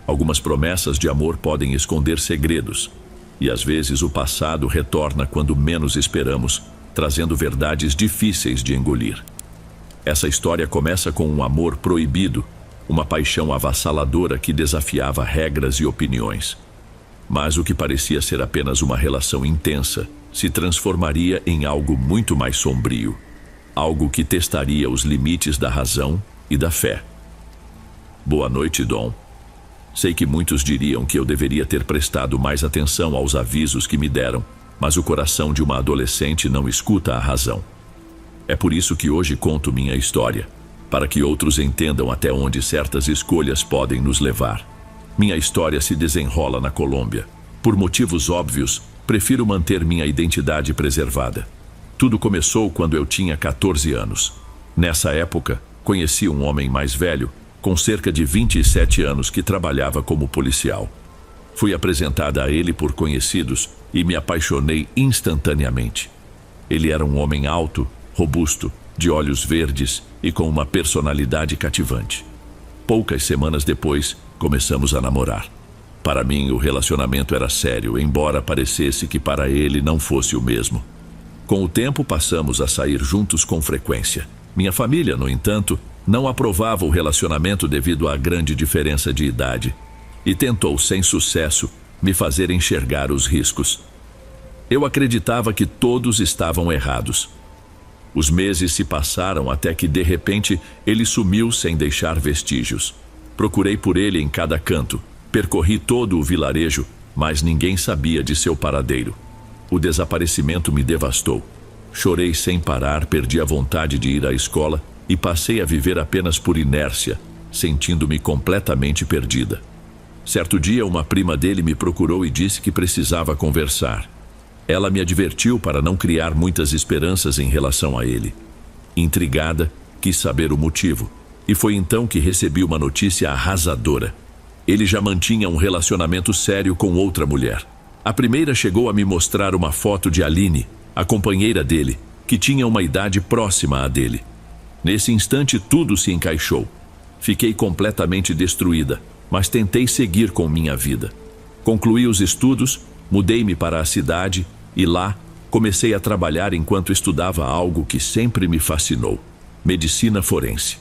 Algumas promessas de amor podem esconder segredos, e às vezes o passado retorna quando menos esperamos, trazendo verdades difíceis de engolir. Essa história começa com um amor proibido, uma paixão avassaladora que desafiava regras e opiniões. Mas o que parecia ser apenas uma relação intensa se transformaria em algo muito mais sombrio, algo que testaria os limites da razão e da fé. Boa noite, Dom. Sei que muitos diriam que eu deveria ter prestado mais atenção aos avisos que me deram, mas o coração de uma adolescente não escuta a razão. É por isso que hoje conto minha história, para que outros entendam até onde certas escolhas podem nos levar. Minha história se desenrola na Colômbia. Por motivos óbvios, prefiro manter minha identidade preservada. Tudo começou quando eu tinha 14 anos. Nessa época, conheci um homem mais velho, com cerca de 27 anos, que trabalhava como policial. Fui apresentada a ele por conhecidos e me apaixonei instantaneamente. Ele era um homem alto, robusto, de olhos verdes e com uma personalidade cativante. Poucas semanas depois, começamos a namorar. Para mim, o relacionamento era sério, embora parecesse que para ele não fosse o mesmo. Com o tempo, passamos a sair juntos com frequência. Minha família, no entanto, não aprovava o relacionamento devido à grande diferença de idade e tentou, sem sucesso, me fazer enxergar os riscos. Eu acreditava que todos estavam errados. Os meses se passaram até que, de repente, ele sumiu sem deixar vestígios. Procurei por ele em cada canto, percorri todo o vilarejo, mas ninguém sabia de seu paradeiro. O desaparecimento me devastou. Chorei sem parar, perdi a vontade de ir à escola e passei a viver apenas por inércia, sentindo-me completamente perdida. Certo dia, uma prima dele me procurou e disse que precisava conversar. Ela me advertiu para não criar muitas esperanças em relação a ele. Intrigada, quis saber o motivo, e foi então que recebi uma notícia arrasadora. Ele já mantinha um relacionamento sério com outra mulher. A primeira chegou a me mostrar uma foto de Aline, a companheira dele, que tinha uma idade próxima à dele. Nesse instante, tudo se encaixou. Fiquei completamente destruída, mas tentei seguir com minha vida. Concluí os estudos, mudei-me para a cidade e lá comecei a trabalhar enquanto estudava algo que sempre me fascinou: medicina forense.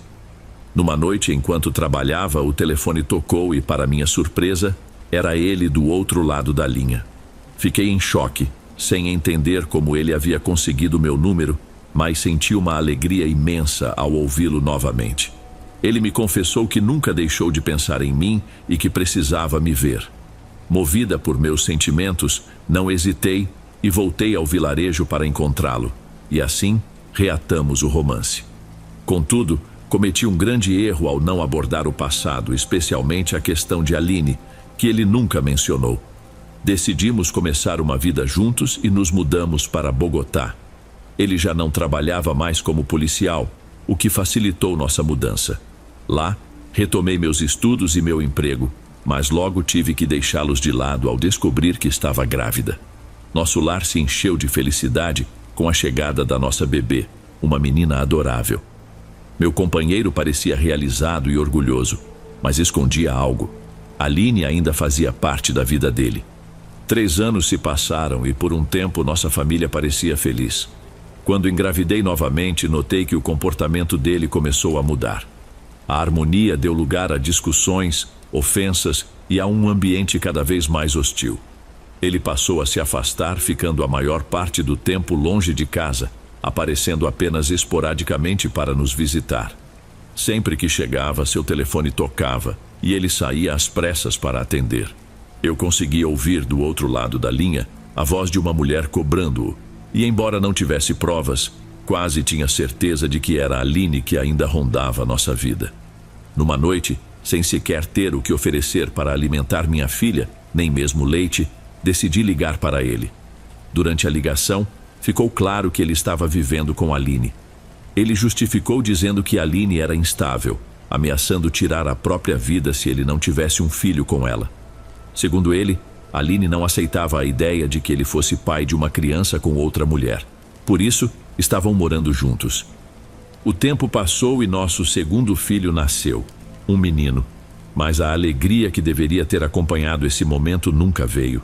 Numa noite, enquanto trabalhava, o telefone tocou e, para minha surpresa, era ele do outro lado da linha. Fiquei em choque, sem entender como ele havia conseguido meu número, mas senti uma alegria imensa ao ouvi-lo novamente. Ele me confessou que nunca deixou de pensar em mim e que precisava me ver. Movida por meus sentimentos, não hesitei e voltei ao vilarejo para encontrá-lo, e assim reatamos o romance. Contudo, cometi um grande erro ao não abordar o passado, especialmente a questão de Aline, que ele nunca mencionou. Decidimos começar uma vida juntos e nos mudamos para Bogotá. Ele já não trabalhava mais como policial, o que facilitou nossa mudança. Lá, retomei meus estudos e meu emprego, mas logo tive que deixá-los de lado ao descobrir que estava grávida. Nosso lar se encheu de felicidade com a chegada da nossa bebê, uma menina adorável. Meu companheiro parecia realizado e orgulhoso, mas escondia algo. Aline ainda fazia parte da vida dele. 3 anos se passaram e por um tempo nossa família parecia feliz. Quando engravidei novamente, notei que o comportamento dele começou a mudar. A harmonia deu lugar a discussões, ofensas e a um ambiente cada vez mais hostil. Ele passou a se afastar, ficando a maior parte do tempo longe de casa, aparecendo apenas esporadicamente para nos visitar. Sempre que chegava, seu telefone tocava e ele saía às pressas para atender. Eu conseguia ouvir do outro lado da linha a voz de uma mulher cobrando-o, e embora não tivesse provas, quase tinha certeza de que era a Aline que ainda rondava nossa vida. Numa noite, sem sequer ter o que oferecer para alimentar minha filha, nem mesmo leite, decidi ligar para ele. Durante a ligação, ficou claro que ele estava vivendo com Aline. Ele justificou dizendo que Aline era instável, ameaçando tirar a própria vida se ele não tivesse um filho com ela. Segundo ele, Aline não aceitava a ideia de que ele fosse pai de uma criança com outra mulher. Por isso, estavam morando juntos. O tempo passou e nosso segundo filho nasceu, um menino. Mas a alegria que deveria ter acompanhado esse momento nunca veio.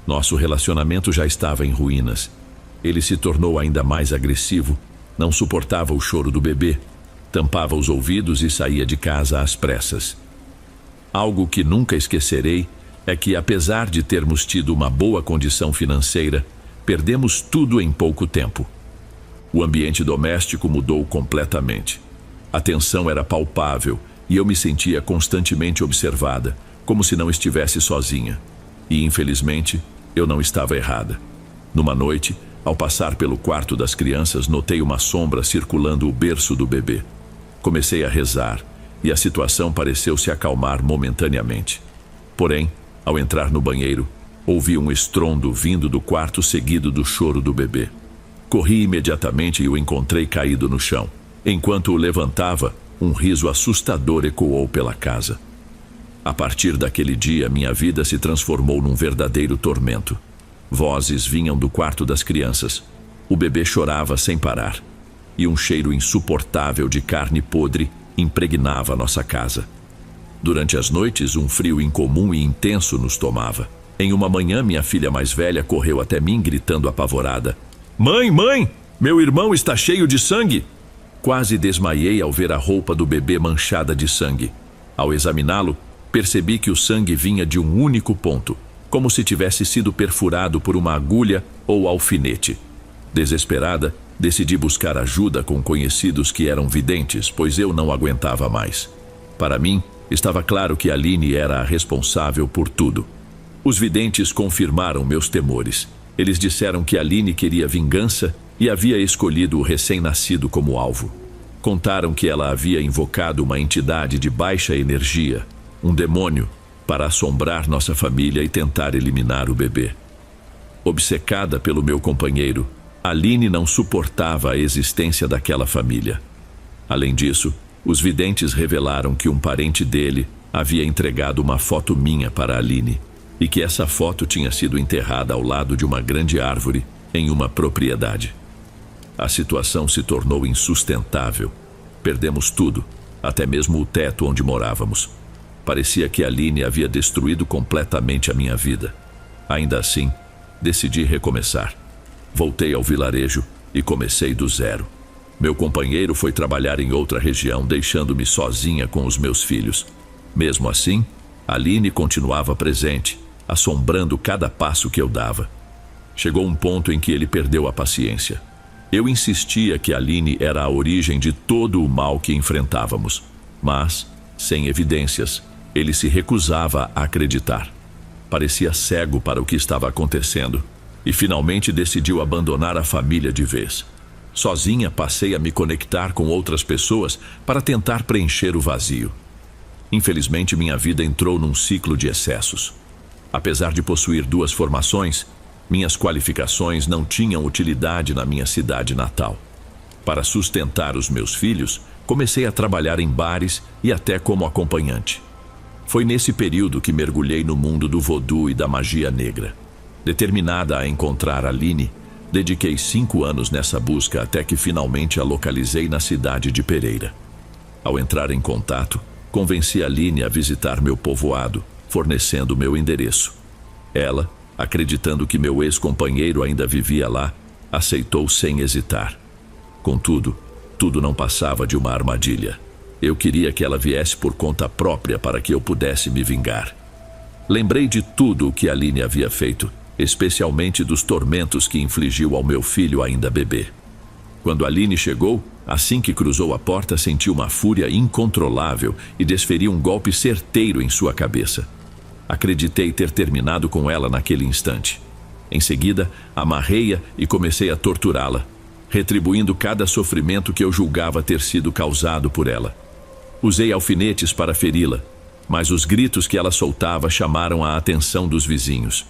Nosso relacionamento já estava em ruínas. Ele se tornou ainda mais agressivo, não suportava o choro do bebê, tampava os ouvidos e saía de casa às pressas. Algo que nunca esquecerei é que, apesar de termos tido uma boa condição financeira, perdemos tudo em pouco tempo. O ambiente doméstico mudou completamente. A tensão era palpável e eu me sentia constantemente observada, como se não estivesse sozinha. E, infelizmente, eu não estava errada. Numa noite, ao passar pelo quarto das crianças, notei uma sombra circulando o berço do bebê. Comecei a rezar e a situação pareceu se acalmar momentaneamente. Porém, ao entrar no banheiro, ouvi um estrondo vindo do quarto seguido do choro do bebê. Corri imediatamente e o encontrei caído no chão. Enquanto o levantava, um riso assustador ecoou pela casa. A partir daquele dia, minha vida se transformou num verdadeiro tormento. Vozes vinham do quarto das crianças. O bebê chorava sem parar. E um cheiro insuportável de carne podre impregnava nossa casa. Durante as noites, um frio incomum e intenso nos tomava. Em uma manhã, minha filha mais velha correu até mim gritando apavorada: "Mãe, mãe! Meu irmão está cheio de sangue!" Quase desmaiei ao ver a roupa do bebê manchada de sangue. Ao examiná-lo, percebi que o sangue vinha de um único ponto, como se tivesse sido perfurado por uma agulha ou alfinete. Desesperada, decidi buscar ajuda com conhecidos que eram videntes, pois eu não aguentava mais. Para mim, estava claro que Aline era a responsável por tudo. Os videntes confirmaram meus temores. Eles disseram que Aline queria vingança e havia escolhido o recém-nascido como alvo. Contaram que ela havia invocado uma entidade de baixa energia, um demônio, para assombrar nossa família e tentar eliminar o bebê. Obcecada pelo meu companheiro, Aline não suportava a existência daquela família. Além disso, os videntes revelaram que um parente dele havia entregado uma foto minha para Aline e que essa foto tinha sido enterrada ao lado de uma grande árvore em uma propriedade. A situação se tornou insustentável. Perdemos tudo, até mesmo o teto onde morávamos. Parecia que Aline havia destruído completamente a minha vida. Ainda assim, decidi recomeçar. Voltei ao vilarejo e comecei do zero. Meu companheiro foi trabalhar em outra região, deixando-me sozinha com os meus filhos. Mesmo assim, Aline continuava presente, assombrando cada passo que eu dava. Chegou um ponto em que ele perdeu a paciência. Eu insistia que Aline era a origem de todo o mal que enfrentávamos, mas, sem evidências, ele se recusava a acreditar. Parecia cego para o que estava acontecendo e finalmente decidiu abandonar a família de vez. Sozinha, passei a me conectar com outras pessoas para tentar preencher o vazio. Infelizmente, minha vida entrou num ciclo de excessos. Apesar de possuir 2 formações, minhas qualificações não tinham utilidade na minha cidade natal. Para sustentar os meus filhos, comecei a trabalhar em bares e até como acompanhante. Foi nesse período que mergulhei no mundo do voodoo e da magia negra. Determinada a encontrar Aline, dediquei 5 anos nessa busca até que finalmente a localizei na cidade de Pereira. Ao entrar em contato, convenci Aline a visitar meu povoado, fornecendo meu endereço. Ela, acreditando que meu ex-companheiro ainda vivia lá, aceitou sem hesitar. Contudo, tudo não passava de uma armadilha. Eu queria que ela viesse por conta própria para que eu pudesse me vingar. Lembrei de tudo o que Aline havia feito, especialmente dos tormentos que infligiu ao meu filho ainda bebê. Quando Aline chegou, assim que cruzou a porta, senti uma fúria incontrolável e desferi um golpe certeiro em sua cabeça. Acreditei ter terminado com ela naquele instante. Em seguida, amarrei-a e comecei a torturá-la, retribuindo cada sofrimento que eu julgava ter sido causado por ela. Usei alfinetes para feri-la, mas os gritos que ela soltava chamaram a atenção dos vizinhos.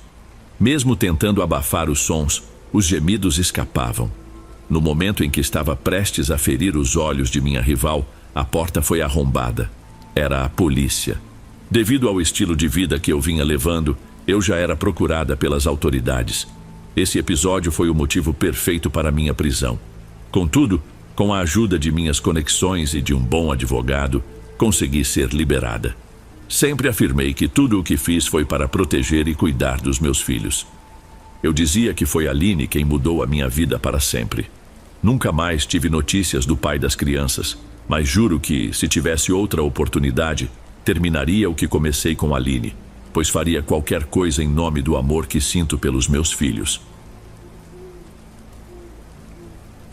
Mesmo tentando abafar os sons, os gemidos escapavam. No momento em que estava prestes a ferir os olhos de minha rival, a porta foi arrombada. Era a polícia. Devido ao estilo de vida que eu vinha levando, eu já era procurada pelas autoridades. Esse episódio foi o motivo perfeito para minha prisão. Contudo, com a ajuda de minhas conexões e de um bom advogado, consegui ser liberada. Sempre afirmei que tudo o que fiz foi para proteger e cuidar dos meus filhos. Eu dizia que foi Aline quem mudou a minha vida para sempre. Nunca mais tive notícias do pai das crianças, mas juro que, se tivesse outra oportunidade, terminaria o que comecei com Aline, pois faria qualquer coisa em nome do amor que sinto pelos meus filhos.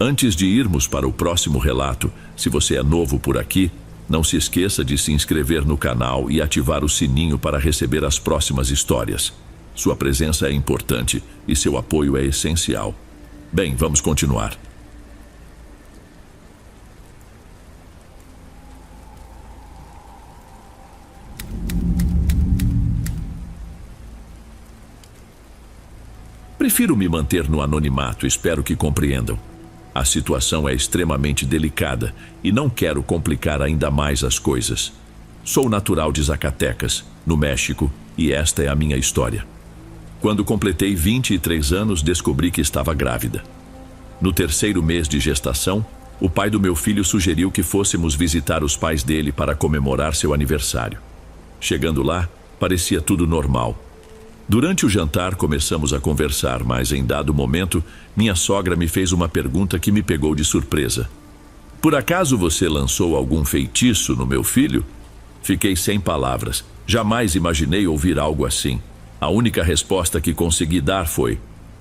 Antes de irmos para o próximo relato, se você é novo por aqui, não se esqueça de se inscrever no canal e ativar o sininho para receber as próximas histórias. Sua presença é importante e seu apoio é essencial. Bem, vamos continuar. Prefiro me manter no anonimato, espero que compreendam. A situação é extremamente delicada e não quero complicar ainda mais as coisas. Sou natural de Zacatecas, no México, e esta é a minha história. Quando completei 23 anos, descobri que estava grávida. No terceiro mês de gestação, o pai do meu filho sugeriu que fôssemos visitar os pais dele para comemorar seu aniversário. Chegando lá, parecia tudo normal. Durante o jantar começamos a conversar, mas em dado momento, minha sogra me fez uma pergunta que me pegou de surpresa. Por acaso você lançou algum feitiço no meu filho? Fiquei sem palavras. Jamais imaginei ouvir algo assim. A única resposta que consegui dar foi: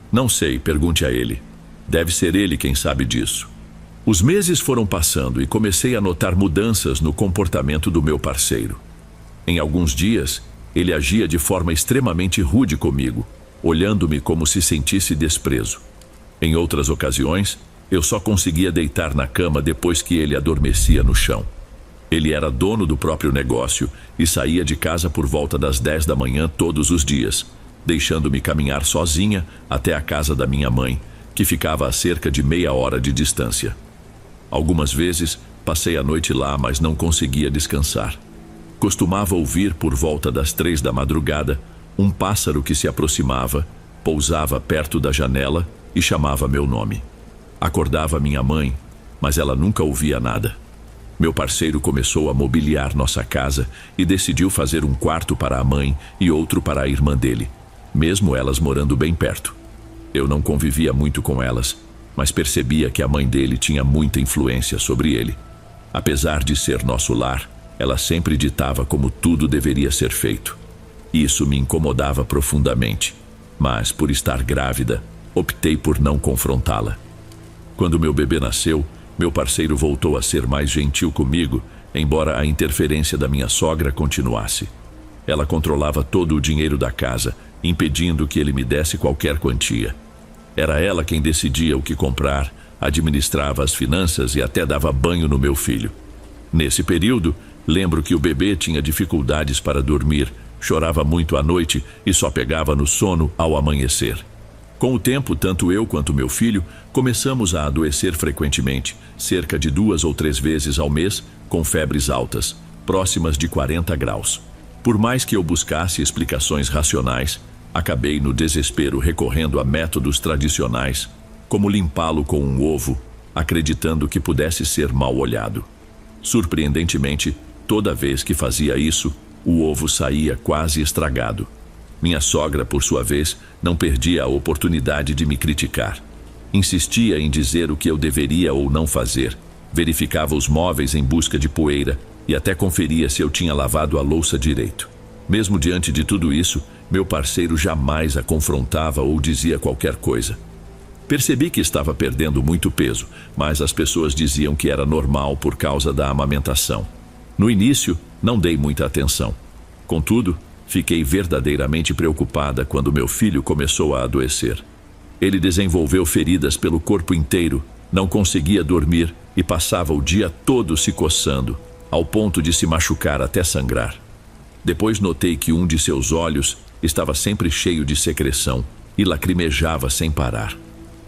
não sei, pergunte a ele. Deve ser ele quem sabe disso. Os meses foram passando e comecei a notar mudanças no comportamento do meu parceiro. Em alguns dias, ele agia de forma extremamente rude comigo, olhando-me como se sentisse desprezo. Em outras ocasiões, eu só conseguia deitar na cama depois que ele adormecia no chão. Ele era dono do próprio negócio e saía de casa por volta das 10 da manhã todos os dias, deixando-me caminhar sozinha até a casa da minha mãe, que ficava a cerca de meia hora de distância. Algumas vezes, passei a noite lá, mas não conseguia descansar. Costumava ouvir por volta das 3 da madrugada um pássaro que se aproximava, pousava perto da janela e chamava meu nome. Acordava minha mãe, mas ela nunca ouvia nada. Meu parceiro começou a mobiliar nossa casa e decidiu fazer um quarto para a mãe e outro para a irmã dele, mesmo elas morando bem perto. Eu não convivia muito com elas, mas percebia que a mãe dele tinha muita influência sobre ele. Apesar de ser nosso lar, ela sempre ditava como tudo deveria ser feito. Isso me incomodava profundamente, mas por estar grávida, optei por não confrontá-la. Quando meu bebê nasceu, meu parceiro voltou a ser mais gentil comigo, embora a interferência da minha sogra continuasse. Ela controlava todo o dinheiro da casa, impedindo que ele me desse qualquer quantia. Era ela quem decidia o que comprar, administrava as finanças e até dava banho no meu filho. Nesse período, lembro que o bebê tinha dificuldades para dormir, chorava muito à noite e só pegava no sono ao amanhecer. Com o tempo, tanto eu quanto meu filho começamos a adoecer frequentemente, cerca de 2 ou 3 vezes ao mês, com febres altas, próximas de 40 graus. Por mais que eu buscasse explicações racionais, acabei no desespero recorrendo a métodos tradicionais, como limpá-lo com um ovo, acreditando que pudesse ser mal olhado. Surpreendentemente, toda vez que fazia isso, o ovo saía quase estragado. Minha sogra, por sua vez, não perdia a oportunidade de me criticar. Insistia em dizer o que eu deveria ou não fazer, verificava os móveis em busca de poeira e até conferia se eu tinha lavado a louça direito. Mesmo diante de tudo isso, meu parceiro jamais a confrontava ou dizia qualquer coisa. Percebi que estava perdendo muito peso, mas as pessoas diziam que era normal por causa da amamentação. No início, não dei muita atenção. Contudo, fiquei verdadeiramente preocupada quando meu filho começou a adoecer. Ele desenvolveu feridas pelo corpo inteiro, não conseguia dormir e passava o dia todo se coçando, ao ponto de se machucar até sangrar. Depois notei que um de seus olhos estava sempre cheio de secreção e lacrimejava sem parar.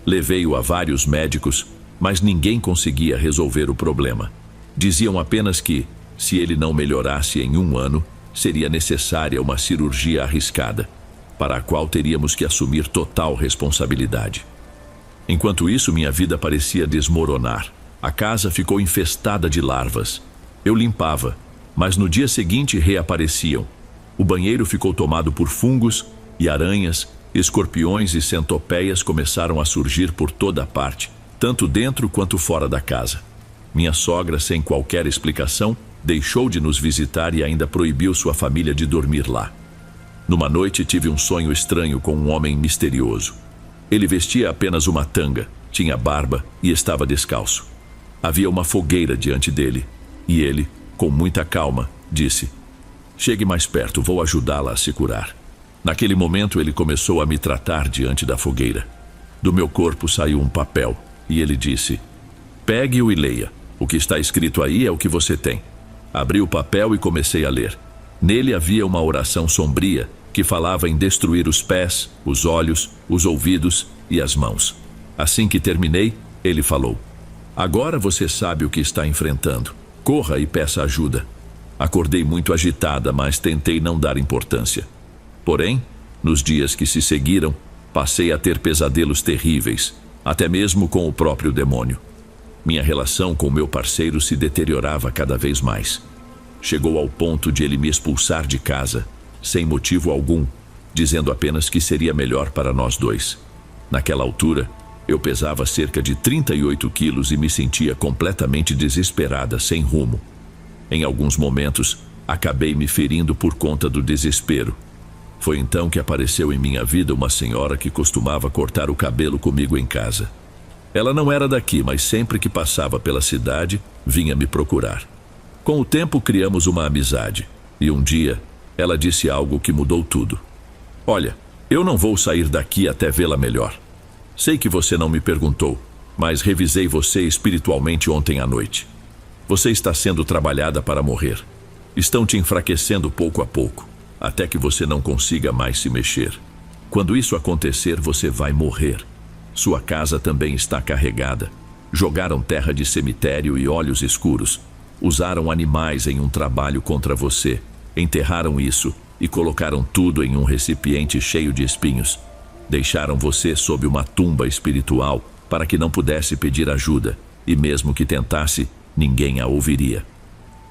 Levei-o a vários médicos, mas ninguém conseguia resolver o problema. Diziam apenas que, se ele não melhorasse em 1 ano, seria necessária uma cirurgia arriscada, para a qual teríamos que assumir total responsabilidade. Enquanto isso, minha vida parecia desmoronar. A casa ficou infestada de larvas. Eu limpava, mas no dia seguinte reapareciam. O banheiro ficou tomado por fungos e aranhas, escorpiões e centopeias começaram a surgir por toda a parte, tanto dentro quanto fora da casa. Minha sogra, sem qualquer explicação, deixou de nos visitar e ainda proibiu sua família de dormir lá. Numa noite tive um sonho estranho com um homem misterioso. Ele vestia apenas uma tanga, tinha barba e estava descalço. Havia uma fogueira diante dele, e ele, com muita calma, disse: "Chegue mais perto, vou ajudá-la a se curar." Naquele momento ele começou a me tratar diante da fogueira. Do meu corpo saiu um papel, e ele disse: "Pegue-o e leia. O que está escrito aí é o que você tem." Abri o papel e comecei a ler. Nele havia uma oração sombria que falava em destruir os pés, os olhos, os ouvidos e as mãos. Assim que terminei, ele falou: "Agora você sabe o que está enfrentando. Corra e peça ajuda." Acordei muito agitada, mas tentei não dar importância. Porém, nos dias que se seguiram, passei a ter pesadelos terríveis, até mesmo com o próprio demônio. Minha relação com meu parceiro se deteriorava cada vez mais. Chegou ao ponto de ele me expulsar de casa, sem motivo algum, dizendo apenas que seria melhor para nós dois. Naquela altura, eu pesava cerca de 38 quilos e me sentia completamente desesperada, sem rumo. Em alguns momentos, acabei me ferindo por conta do desespero. Foi então que apareceu em minha vida uma senhora que costumava cortar o cabelo comigo em casa. Ela não era daqui, mas sempre que passava pela cidade, vinha me procurar. Com o tempo criamos uma amizade, e um dia, ela disse algo que mudou tudo. "Olha, eu não vou sair daqui até vê-la melhor. Sei que você não me perguntou, mas revisei você espiritualmente ontem à noite. Você está sendo trabalhada para morrer. Estão te enfraquecendo pouco a pouco, até que você não consiga mais se mexer. Quando isso acontecer, você vai morrer. Sua casa também está carregada. Jogaram terra de cemitério e olhos escuros. Usaram animais em um trabalho contra você. Enterraram isso e colocaram tudo em um recipiente cheio de espinhos. Deixaram você sob uma tumba espiritual para que não pudesse pedir ajuda, e mesmo que tentasse, ninguém a ouviria."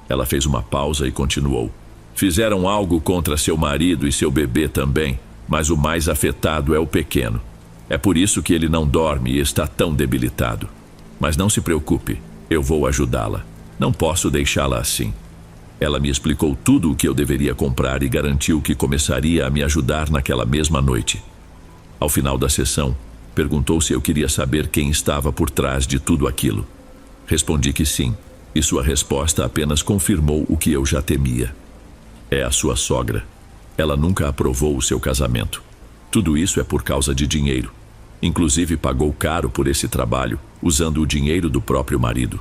Ela fez uma pausa e continuou: "Fizeram algo contra seu marido e seu bebê também, mas o mais afetado é o pequeno. É por isso que ele não dorme e está tão debilitado. Mas não se preocupe, eu vou ajudá-la. Não posso deixá-la assim." Ela me explicou tudo o que eu deveria comprar e garantiu que começaria a me ajudar naquela mesma noite. Ao final da sessão, perguntou se eu queria saber quem estava por trás de tudo aquilo. Respondi que sim, e sua resposta apenas confirmou o que eu já temia. É a sua sogra. Ela nunca aprovou o seu casamento. Tudo isso é por causa de dinheiro. Inclusive pagou caro por esse trabalho, usando o dinheiro do próprio marido.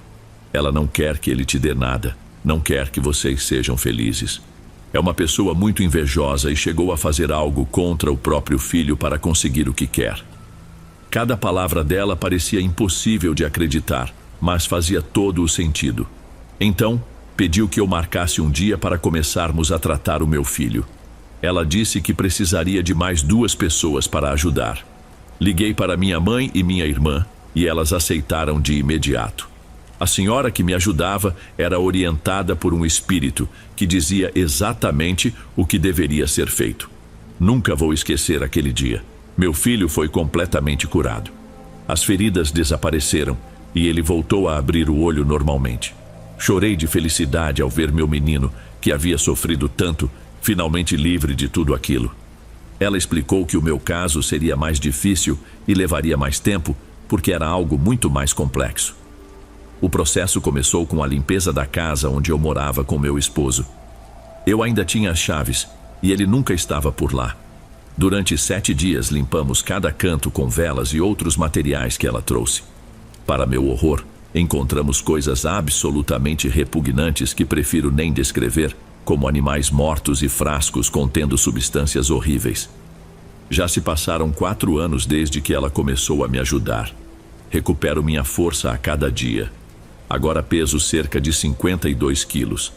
Ela não quer que ele te dê nada, não quer que vocês sejam felizes. É uma pessoa muito invejosa e chegou a fazer algo contra o próprio filho para conseguir o que quer. Cada palavra dela parecia impossível de acreditar, mas fazia todo o sentido. Então, pediu que eu marcasse um dia para começarmos a tratar o meu filho. Ela disse que precisaria de mais 2 pessoas para ajudar. Liguei para minha mãe e minha irmã, e elas aceitaram de imediato. A senhora que me ajudava era orientada por um espírito que dizia exatamente o que deveria ser feito. Nunca vou esquecer aquele dia. Meu filho foi completamente curado. As feridas desapareceram e ele voltou a abrir o olho normalmente. Chorei de felicidade ao ver meu menino, que havia sofrido tanto, finalmente livre de tudo aquilo. Ela explicou que o meu caso seria mais difícil e levaria mais tempo, porque era algo muito mais complexo. O processo começou com a limpeza da casa onde eu morava com meu esposo. Eu ainda tinha as chaves e ele nunca estava por lá. Durante 7 dias limpamos cada canto com velas e outros materiais que ela trouxe. Para meu horror, encontramos coisas absolutamente repugnantes que prefiro nem descrever, como animais mortos e frascos contendo substâncias horríveis. Já se passaram 4 anos desde que ela começou a me ajudar. Recupero minha força a cada dia. Agora peso cerca de 52 quilos.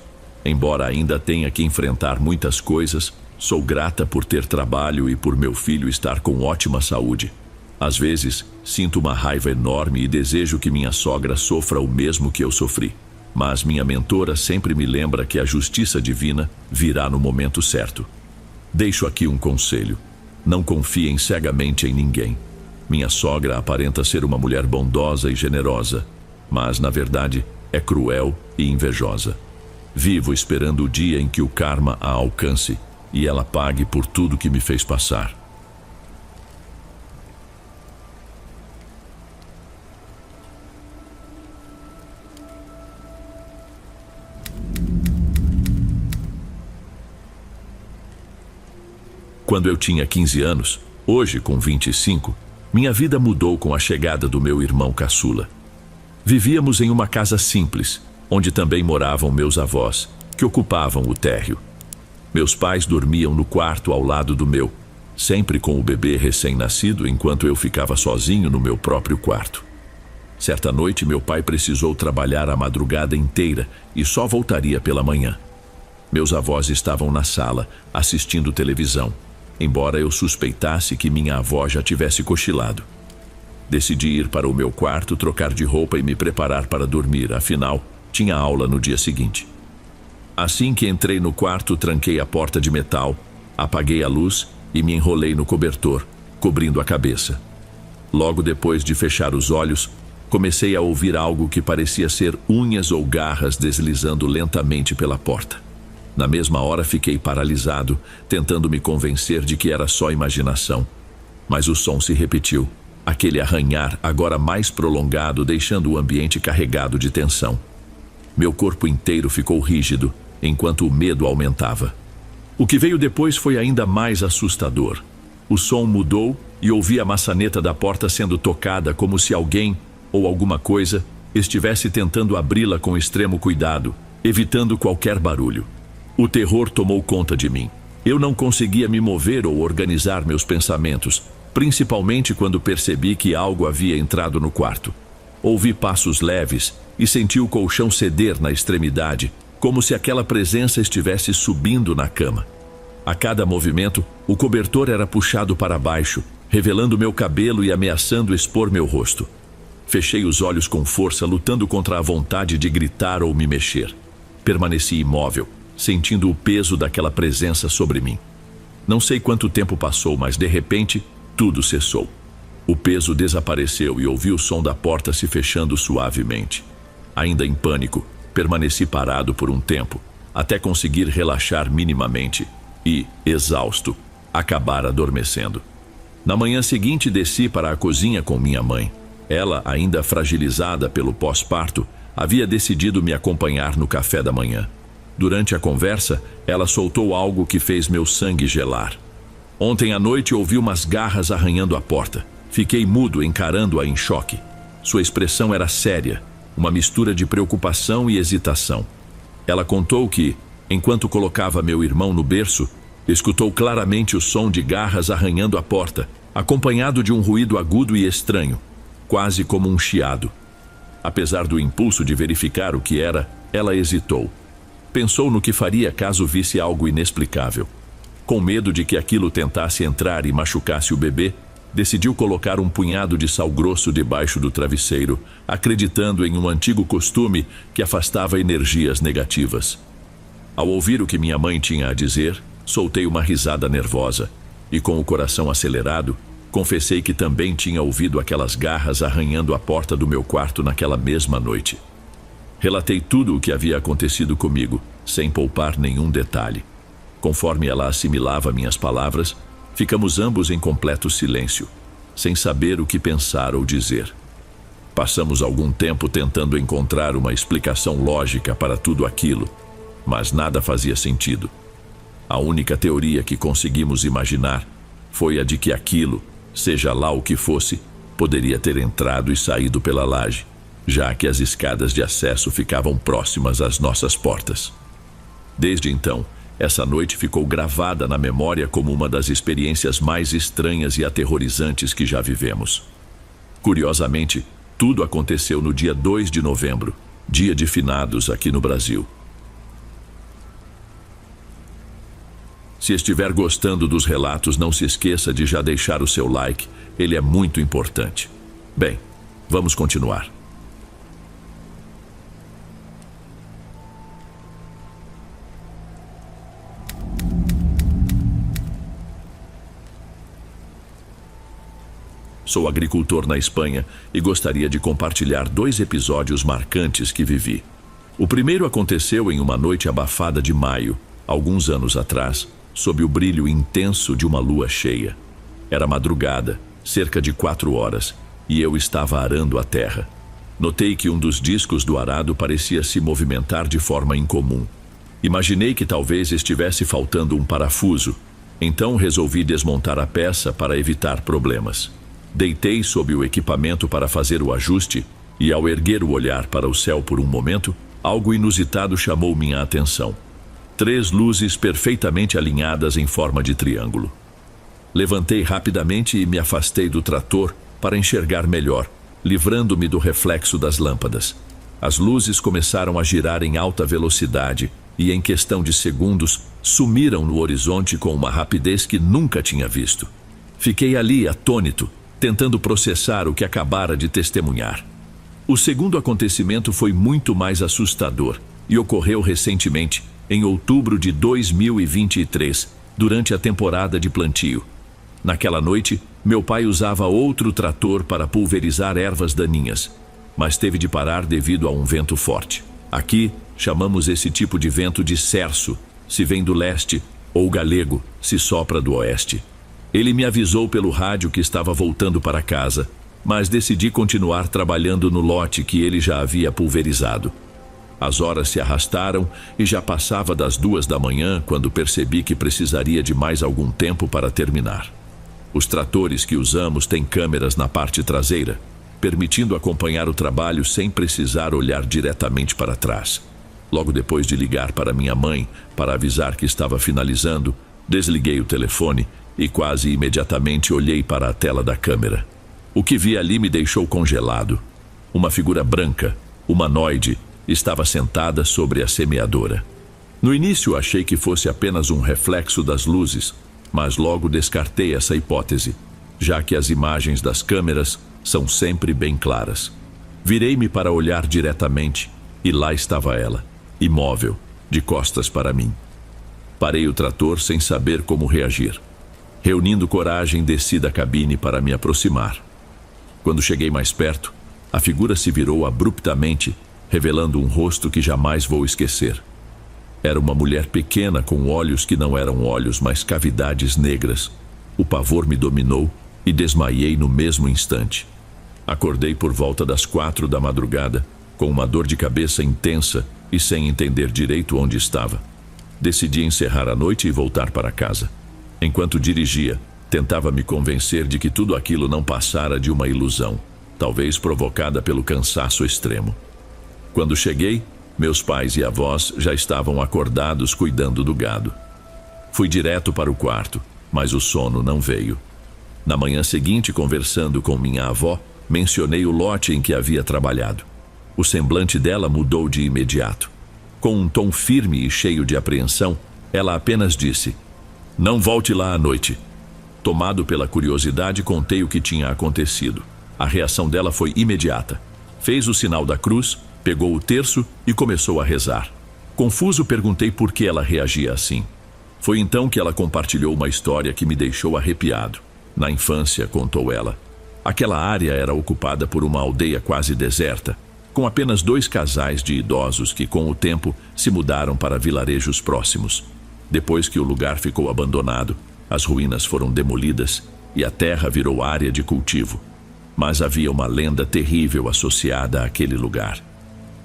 Embora ainda tenha que enfrentar muitas coisas, sou grata por ter trabalho e por meu filho estar com ótima saúde. Às vezes, sinto uma raiva enorme e desejo que minha sogra sofra o mesmo que eu sofri. mas minha mentora sempre me lembra que a justiça divina virá no momento certo. Deixo aqui um conselho: não confiem cegamente em ninguém. Minha sogra aparenta ser uma mulher bondosa e generosa, mas, na verdade, é cruel e invejosa. Vivo esperando o dia em que o karma a alcance e ela pague por tudo que me fez passar. Quando eu tinha 15 anos, hoje com 25, minha vida mudou com a chegada do meu irmão caçula. Vivíamos em uma casa simples, onde também moravam meus avós, que ocupavam o térreo. Meus pais dormiam no quarto ao lado do meu, sempre com o bebê recém-nascido, enquanto eu ficava sozinho no meu próprio quarto. Certa noite, meu pai precisou trabalhar a madrugada inteira e só voltaria pela manhã. Meus avós estavam na sala, assistindo televisão, embora eu suspeitasse que minha avó já tivesse cochilado. Decidi ir para o meu quarto, trocar de roupa e me preparar para dormir, afinal, tinha aula no dia seguinte. Assim que entrei no quarto, tranquei a porta de metal, apaguei a luz e me enrolei no cobertor, cobrindo a cabeça. Logo depois de fechar os olhos, comecei a ouvir algo que parecia ser unhas ou garras deslizando lentamente pela porta. Na mesma hora fiquei paralisado, tentando me convencer de que era só imaginação. Mas o som se repetiu, aquele arranhar agora mais prolongado, deixando o ambiente carregado de tensão. Meu corpo inteiro ficou rígido, enquanto o medo aumentava. O que veio depois foi ainda mais assustador. O som mudou e ouvi a maçaneta da porta sendo tocada, como se alguém, ou alguma coisa, estivesse tentando abri-la com extremo cuidado, evitando qualquer barulho. O terror tomou conta de mim. Eu não conseguia me mover ou organizar meus pensamentos, principalmente quando percebi que algo havia entrado no quarto. Ouvi passos leves e senti o colchão ceder na extremidade, como se aquela presença estivesse subindo na cama. A cada movimento, o cobertor era puxado para baixo, revelando meu cabelo e ameaçando expor meu rosto. Fechei os olhos com força, lutando contra a vontade de gritar ou me mexer. Permaneci imóvel, sentindo o peso daquela presença sobre mim. Não sei quanto tempo passou, mas de repente, tudo cessou. O peso desapareceu e ouvi o som da porta se fechando suavemente. Ainda em pânico, permaneci parado por um tempo, até conseguir relaxar minimamente e, exausto, acabar adormecendo. Na manhã seguinte, desci para a cozinha com minha mãe. Ela, ainda fragilizada pelo pós-parto, havia decidido me acompanhar no café da manhã. Durante a conversa, ela soltou algo que fez meu sangue gelar. Ontem à noite ouvi umas garras arranhando a porta. Fiquei mudo, encarando-a em choque. Sua expressão era séria, uma mistura de preocupação e hesitação. Ela contou que, enquanto colocava meu irmão no berço, escutou claramente o som de garras arranhando a porta, acompanhado de um ruído agudo e estranho, quase como um chiado. Apesar do impulso de verificar o que era, ela hesitou. Pensou no que faria caso visse algo inexplicável. Com medo de que aquilo tentasse entrar e machucasse o bebê, decidiu colocar um punhado de sal grosso debaixo do travesseiro, acreditando em um antigo costume que afastava energias negativas. Ao ouvir o que minha mãe tinha a dizer, soltei uma risada nervosa e, com o coração acelerado, confessei que também tinha ouvido aquelas garras arranhando a porta do meu quarto naquela mesma noite. Relatei tudo o que havia acontecido comigo, sem poupar nenhum detalhe. Conforme ela assimilava minhas palavras, ficamos ambos em completo silêncio, sem saber o que pensar ou dizer. Passamos algum tempo tentando encontrar uma explicação lógica para tudo aquilo, mas nada fazia sentido. A única teoria que conseguimos imaginar foi a de que aquilo, seja lá o que fosse, poderia ter entrado e saído pela laje, já que as escadas de acesso ficavam próximas às nossas portas. Desde então, essa noite ficou gravada na memória como uma das experiências mais estranhas e aterrorizantes que já vivemos. Curiosamente, tudo aconteceu no dia 2 de novembro, dia de finados aqui no Brasil. Se estiver gostando dos relatos, não se esqueça de já deixar o seu like, ele é muito importante. Bem, vamos continuar. Sou agricultor na Espanha e gostaria de compartilhar 2 episódios marcantes que vivi. O primeiro aconteceu em uma noite abafada de maio, alguns anos atrás, sob o brilho intenso de uma lua cheia. Era madrugada, cerca de 4 horas, e eu estava arando a terra. Notei que um dos discos do arado parecia se movimentar de forma incomum. Imaginei que talvez estivesse faltando um parafuso, então resolvi desmontar a peça para evitar problemas. Deitei sob o equipamento para fazer o ajuste e, ao erguer o olhar para o céu por um momento, algo inusitado chamou minha atenção. 3 luzes perfeitamente alinhadas em forma de triângulo. Levantei rapidamente e me afastei do trator para enxergar melhor, livrando-me do reflexo das lâmpadas. As luzes começaram a girar em alta velocidade e, em questão de segundos, sumiram no horizonte com uma rapidez que nunca tinha visto. Fiquei ali, atônito, tentando processar o que acabara de testemunhar. O segundo acontecimento foi muito mais assustador e ocorreu recentemente, em outubro de 2023, durante a temporada de plantio. Naquela noite, meu pai usava outro trator para pulverizar ervas daninhas, mas teve de parar devido a um vento forte. Aqui, chamamos esse tipo de vento de cerço, se vem do leste, ou galego, se sopra do oeste. Ele me avisou pelo rádio que estava voltando para casa, mas decidi continuar trabalhando no lote que ele já havia pulverizado. As horas se arrastaram e já passava das 2 da manhã quando percebi que precisaria de mais algum tempo para terminar. Os tratores que usamos têm câmeras na parte traseira, permitindo acompanhar o trabalho sem precisar olhar diretamente para trás. Logo depois de ligar para minha mãe para avisar que estava finalizando, desliguei o telefone e quase imediatamente olhei para a tela da câmera. O que vi ali me deixou congelado. Uma figura branca, humanoide, estava sentada sobre a semeadora. No início achei que fosse apenas um reflexo das luzes, mas logo descartei essa hipótese, já que as imagens das câmeras são sempre bem claras. Virei-me para olhar diretamente e lá estava ela, imóvel, de costas para mim. Parei o trator sem saber como reagir. Reunindo coragem, desci da cabine para me aproximar. Quando cheguei mais perto, a figura se virou abruptamente, revelando um rosto que jamais vou esquecer. Era uma mulher pequena com olhos que não eram olhos, mas cavidades negras. O pavor me dominou e desmaiei no mesmo instante. Acordei por volta das 4 da madrugada, com uma dor de cabeça intensa e sem entender direito onde estava. Decidi encerrar a noite e voltar para casa. Enquanto dirigia, tentava me convencer de que tudo aquilo não passara de uma ilusão, talvez provocada pelo cansaço extremo. Quando cheguei, meus pais e avós já estavam acordados cuidando do gado. Fui direto para o quarto, mas o sono não veio. Na manhã seguinte, conversando com minha avó, mencionei o lote em que havia trabalhado. O semblante dela mudou de imediato. Com um tom firme e cheio de apreensão, ela apenas disse: "Não volte lá à noite." Tomado pela curiosidade, contei o que tinha acontecido. A reação dela foi imediata. Fez o sinal da cruz, pegou o terço e começou a rezar. Confuso, perguntei por que ela reagia assim. Foi então que ela compartilhou uma história que me deixou arrepiado. Na infância, contou ela, aquela área era ocupada por uma aldeia quase deserta, com apenas 2 casais de idosos que, com o tempo, se mudaram para vilarejos próximos. Depois que o lugar ficou abandonado, as ruínas foram demolidas e a terra virou área de cultivo. Mas havia uma lenda terrível associada àquele lugar.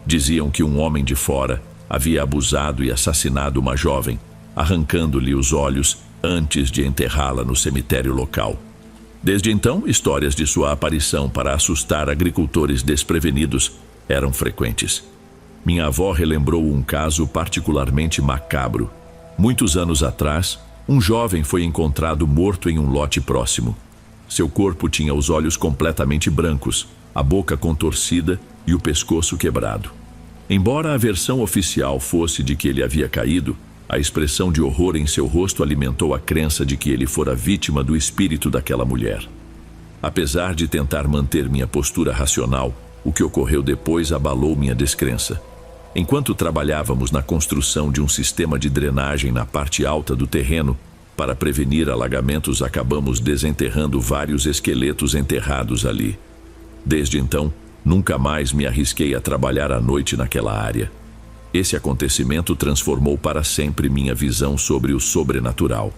Diziam que um homem de fora havia abusado e assassinado uma jovem, arrancando-lhe os olhos antes de enterrá-la no cemitério local. Desde então, histórias de sua aparição para assustar agricultores desprevenidos eram frequentes. Minha avó relembrou um caso particularmente macabro. Muitos anos atrás, um jovem foi encontrado morto em um lote próximo. Seu corpo tinha os olhos completamente brancos, a boca contorcida e o pescoço quebrado. Embora a versão oficial fosse de que ele havia caído, a expressão de horror em seu rosto alimentou a crença de que ele fora vítima do espírito daquela mulher. Apesar de tentar manter minha postura racional, o que ocorreu depois abalou minha descrença. Enquanto trabalhávamos na construção de um sistema de drenagem na parte alta do terreno, Para prevenir alagamentos, acabamos desenterrando vários esqueletos enterrados ali. Desde então, nunca mais me arrisquei a trabalhar à noite naquela área. Esse acontecimento transformou para sempre minha visão sobre o sobrenatural.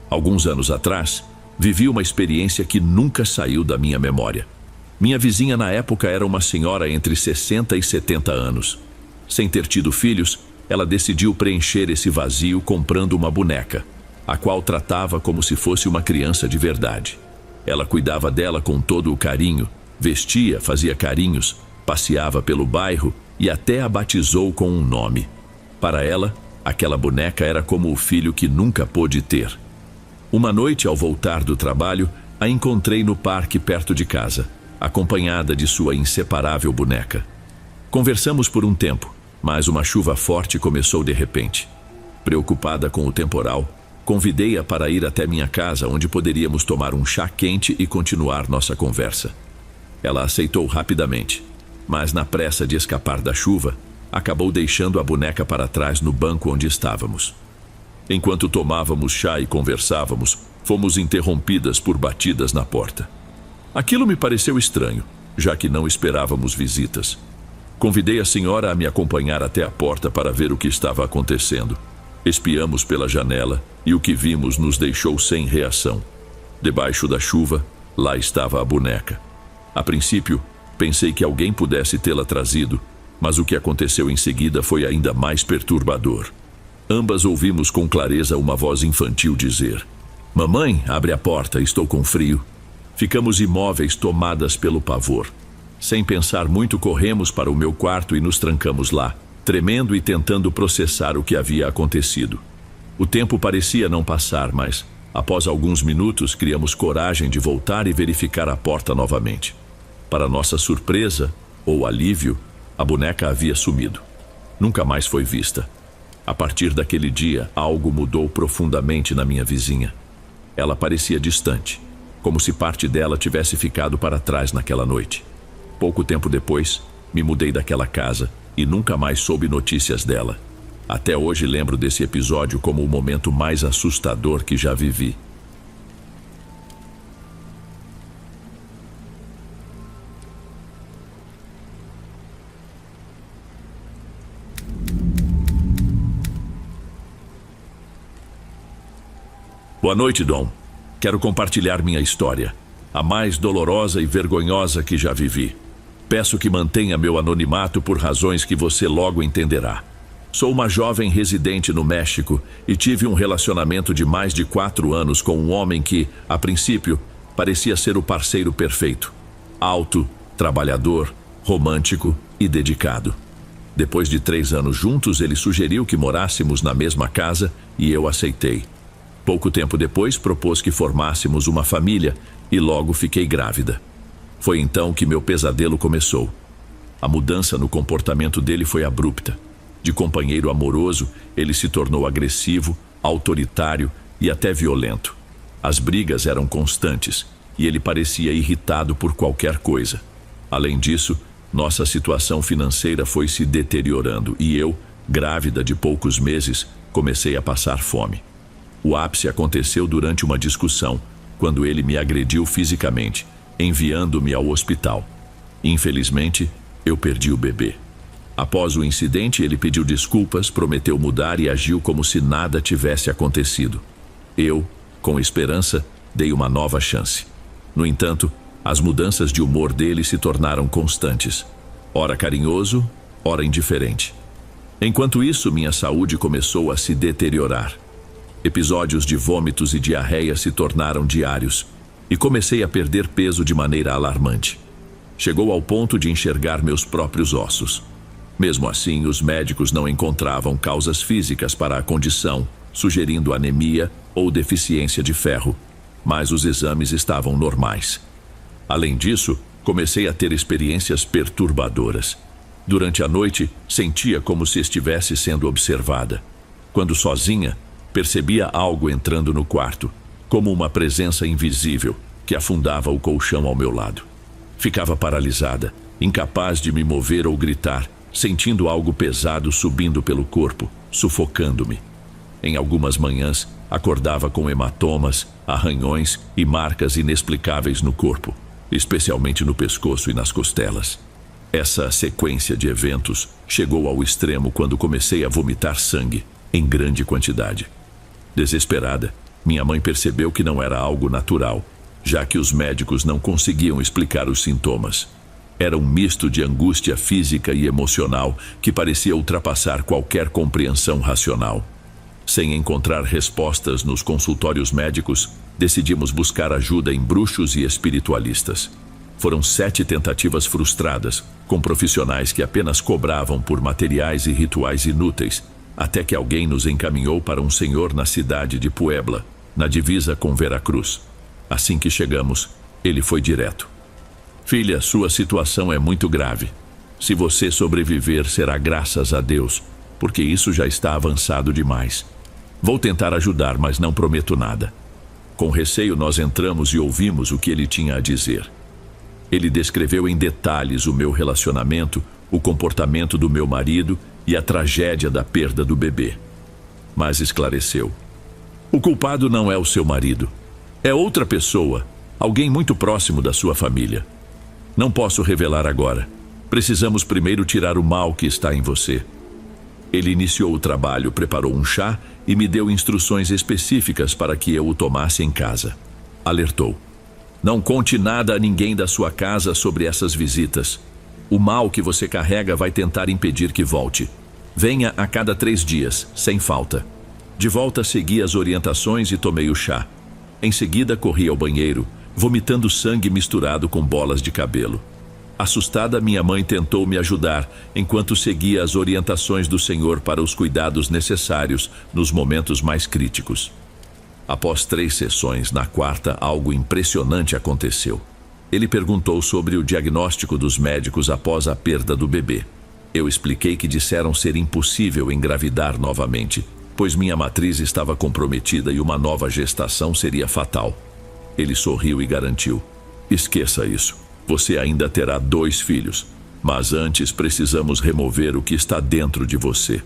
Alguns anos atrás, vivi uma experiência que nunca saiu da minha memória. Minha vizinha na época era uma senhora entre 60 e 70 anos. Sem ter tido filhos, ela decidiu preencher esse vazio comprando uma boneca, a qual tratava como se fosse uma criança de verdade. Ela cuidava dela com todo o carinho, vestia, fazia carinhos, passeava pelo bairro e até a batizou com um nome. Para ela, aquela boneca era como o filho que nunca pôde ter. Uma noite, ao voltar do trabalho, a encontrei no parque perto de casa, acompanhada de sua inseparável boneca. Conversamos por um tempo, mas uma chuva forte começou de repente. Preocupada com o temporal, convidei-a para ir até minha casa, onde poderíamos tomar um chá quente e continuar nossa conversa. Ela aceitou rapidamente, mas na pressa de escapar da chuva, acabou deixando a boneca para trás no banco onde estávamos. Enquanto tomávamos chá e conversávamos, fomos interrompidas por batidas na porta. Aquilo me pareceu estranho, já que não esperávamos visitas. Convidei a senhora a me acompanhar até a porta para ver o que estava acontecendo. Espiamos pela janela e o que vimos nos deixou sem reação. Debaixo da chuva, lá estava a boneca. A princípio, pensei que alguém pudesse tê-la trazido, mas o que aconteceu em seguida foi ainda mais perturbador. Ambas ouvimos com clareza uma voz infantil dizer: "Mamãe, abre a porta, estou com frio." Ficamos imóveis, tomadas pelo pavor. Sem pensar muito, corremos para o meu quarto e nos trancamos lá, tremendo e tentando processar o que havia acontecido. O tempo parecia não passar, mas, após alguns minutos, criamos coragem de voltar e verificar a porta novamente. Para nossa surpresa, ou alívio, a boneca havia sumido. Nunca mais foi vista. A partir daquele dia, algo mudou profundamente na minha vizinha. Ela parecia distante, como se parte dela tivesse ficado para trás naquela noite. Pouco tempo depois, me mudei daquela casa e nunca mais soube notícias dela. Até hoje lembro desse episódio como o momento mais assustador que já vivi. Boa noite, Dom. Quero compartilhar minha história, a mais dolorosa e vergonhosa que já vivi. Peço que mantenha meu anonimato por razões que você logo entenderá. Sou uma jovem residente no México e tive um relacionamento de mais de 4 anos com um homem que, a princípio, parecia ser o parceiro perfeito. Alto, trabalhador, romântico e dedicado. Depois de 3 anos juntos, ele sugeriu que morássemos na mesma casa e eu aceitei. Pouco tempo depois, propôs que formássemos uma família e logo fiquei grávida. Foi então que meu pesadelo começou. A mudança no comportamento dele foi abrupta. De companheiro amoroso, ele se tornou agressivo, autoritário e até violento. As brigas eram constantes e ele parecia irritado por qualquer coisa. Além disso, nossa situação financeira foi se deteriorando e eu, grávida de poucos meses, comecei a passar fome. O ápice aconteceu durante uma discussão, quando ele me agrediu fisicamente, enviando-me ao hospital. Infelizmente, eu perdi o bebê. Após o incidente, ele pediu desculpas, prometeu mudar e agiu como se nada tivesse acontecido. Eu, com esperança, dei uma nova chance. No entanto, as mudanças de humor dele se tornaram constantes. Ora carinhoso, ora indiferente. Enquanto isso, minha saúde começou a se deteriorar. Episódios de vômitos e diarreia se tornaram diários e comecei a perder peso de maneira alarmante. Chegou ao ponto de enxergar meus próprios ossos. Mesmo assim, os médicos não encontravam causas físicas para a condição, sugerindo anemia ou deficiência de ferro, mas os exames estavam normais. Além disso, comecei a ter experiências perturbadoras. Durante a noite, sentia como se estivesse sendo observada. Quando sozinha, percebia algo entrando no quarto. como uma presença invisível que afundava o colchão ao meu lado. Ficava paralisada, incapaz de me mover ou gritar, sentindo algo pesado subindo pelo corpo, sufocando-me. Em algumas manhãs, acordava com hematomas, arranhões e marcas inexplicáveis no corpo, especialmente no pescoço e nas costelas. Essa sequência de eventos chegou ao extremo quando comecei a vomitar sangue, em grande quantidade. Desesperada, minha mãe percebeu que não era algo natural, já que os médicos não conseguiam explicar os sintomas. Era um misto de angústia física e emocional que parecia ultrapassar qualquer compreensão racional. Sem encontrar respostas nos consultórios médicos, decidimos buscar ajuda em bruxos e espiritualistas. Foram 7 tentativas frustradas, com profissionais que apenas cobravam por materiais e rituais inúteis, até que alguém nos encaminhou para um senhor na cidade de Puebla, na divisa com Veracruz. Assim que chegamos, ele foi direto. Filha, sua situação é muito grave. Se você sobreviver, será graças a Deus, porque isso já está avançado demais. Vou tentar ajudar, mas não prometo nada. Com receio, nós entramos e ouvimos o que ele tinha a dizer. Ele descreveu em detalhes o meu relacionamento, o comportamento do meu marido e a tragédia da perda do bebê. Mas esclareceu: o culpado não é o seu marido. É outra pessoa, alguém muito próximo da sua família. Não posso revelar agora. Precisamos primeiro tirar o mal que está em você. Ele iniciou o trabalho, preparou um chá e me deu instruções específicas para que eu o tomasse em casa. Alertou: não conte nada a ninguém da sua casa sobre essas visitas. O mal que você carrega vai tentar impedir que volte. Venha a cada 3 dias, sem falta. De volta, segui as orientações e tomei o chá. Em seguida, corri ao banheiro, vomitando sangue misturado com bolas de cabelo. Assustada, minha mãe tentou me ajudar, enquanto seguia as orientações do Senhor para os cuidados necessários nos momentos mais críticos. Após 3 sessões, na 4ª, algo impressionante aconteceu. Ele perguntou sobre o diagnóstico dos médicos após a perda do bebê. Eu expliquei que disseram ser impossível engravidar novamente, pois minha matriz estava comprometida e uma nova gestação seria fatal. Ele sorriu e garantiu: esqueça isso. Você ainda terá 2 filhos, mas antes precisamos remover o que está dentro de você.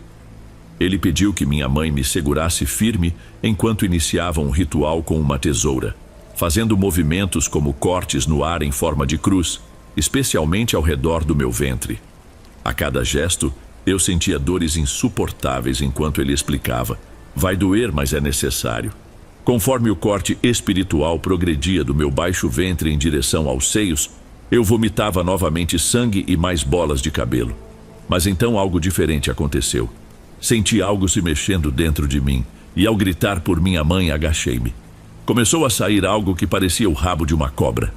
Ele pediu que minha mãe me segurasse firme enquanto iniciava um ritual com uma tesoura, fazendo movimentos como cortes no ar em forma de cruz, especialmente ao redor do meu ventre. A cada gesto, eu sentia dores insuportáveis enquanto ele explicava: vai doer, mas é necessário. Conforme o corte espiritual progredia do meu baixo ventre em direção aos seios, eu vomitava novamente sangue e mais bolas de cabelo. Mas então algo diferente aconteceu. Senti algo se mexendo dentro de mim, e ao gritar por minha mãe, agachei-me. Começou a sair algo que parecia o rabo de uma cobra.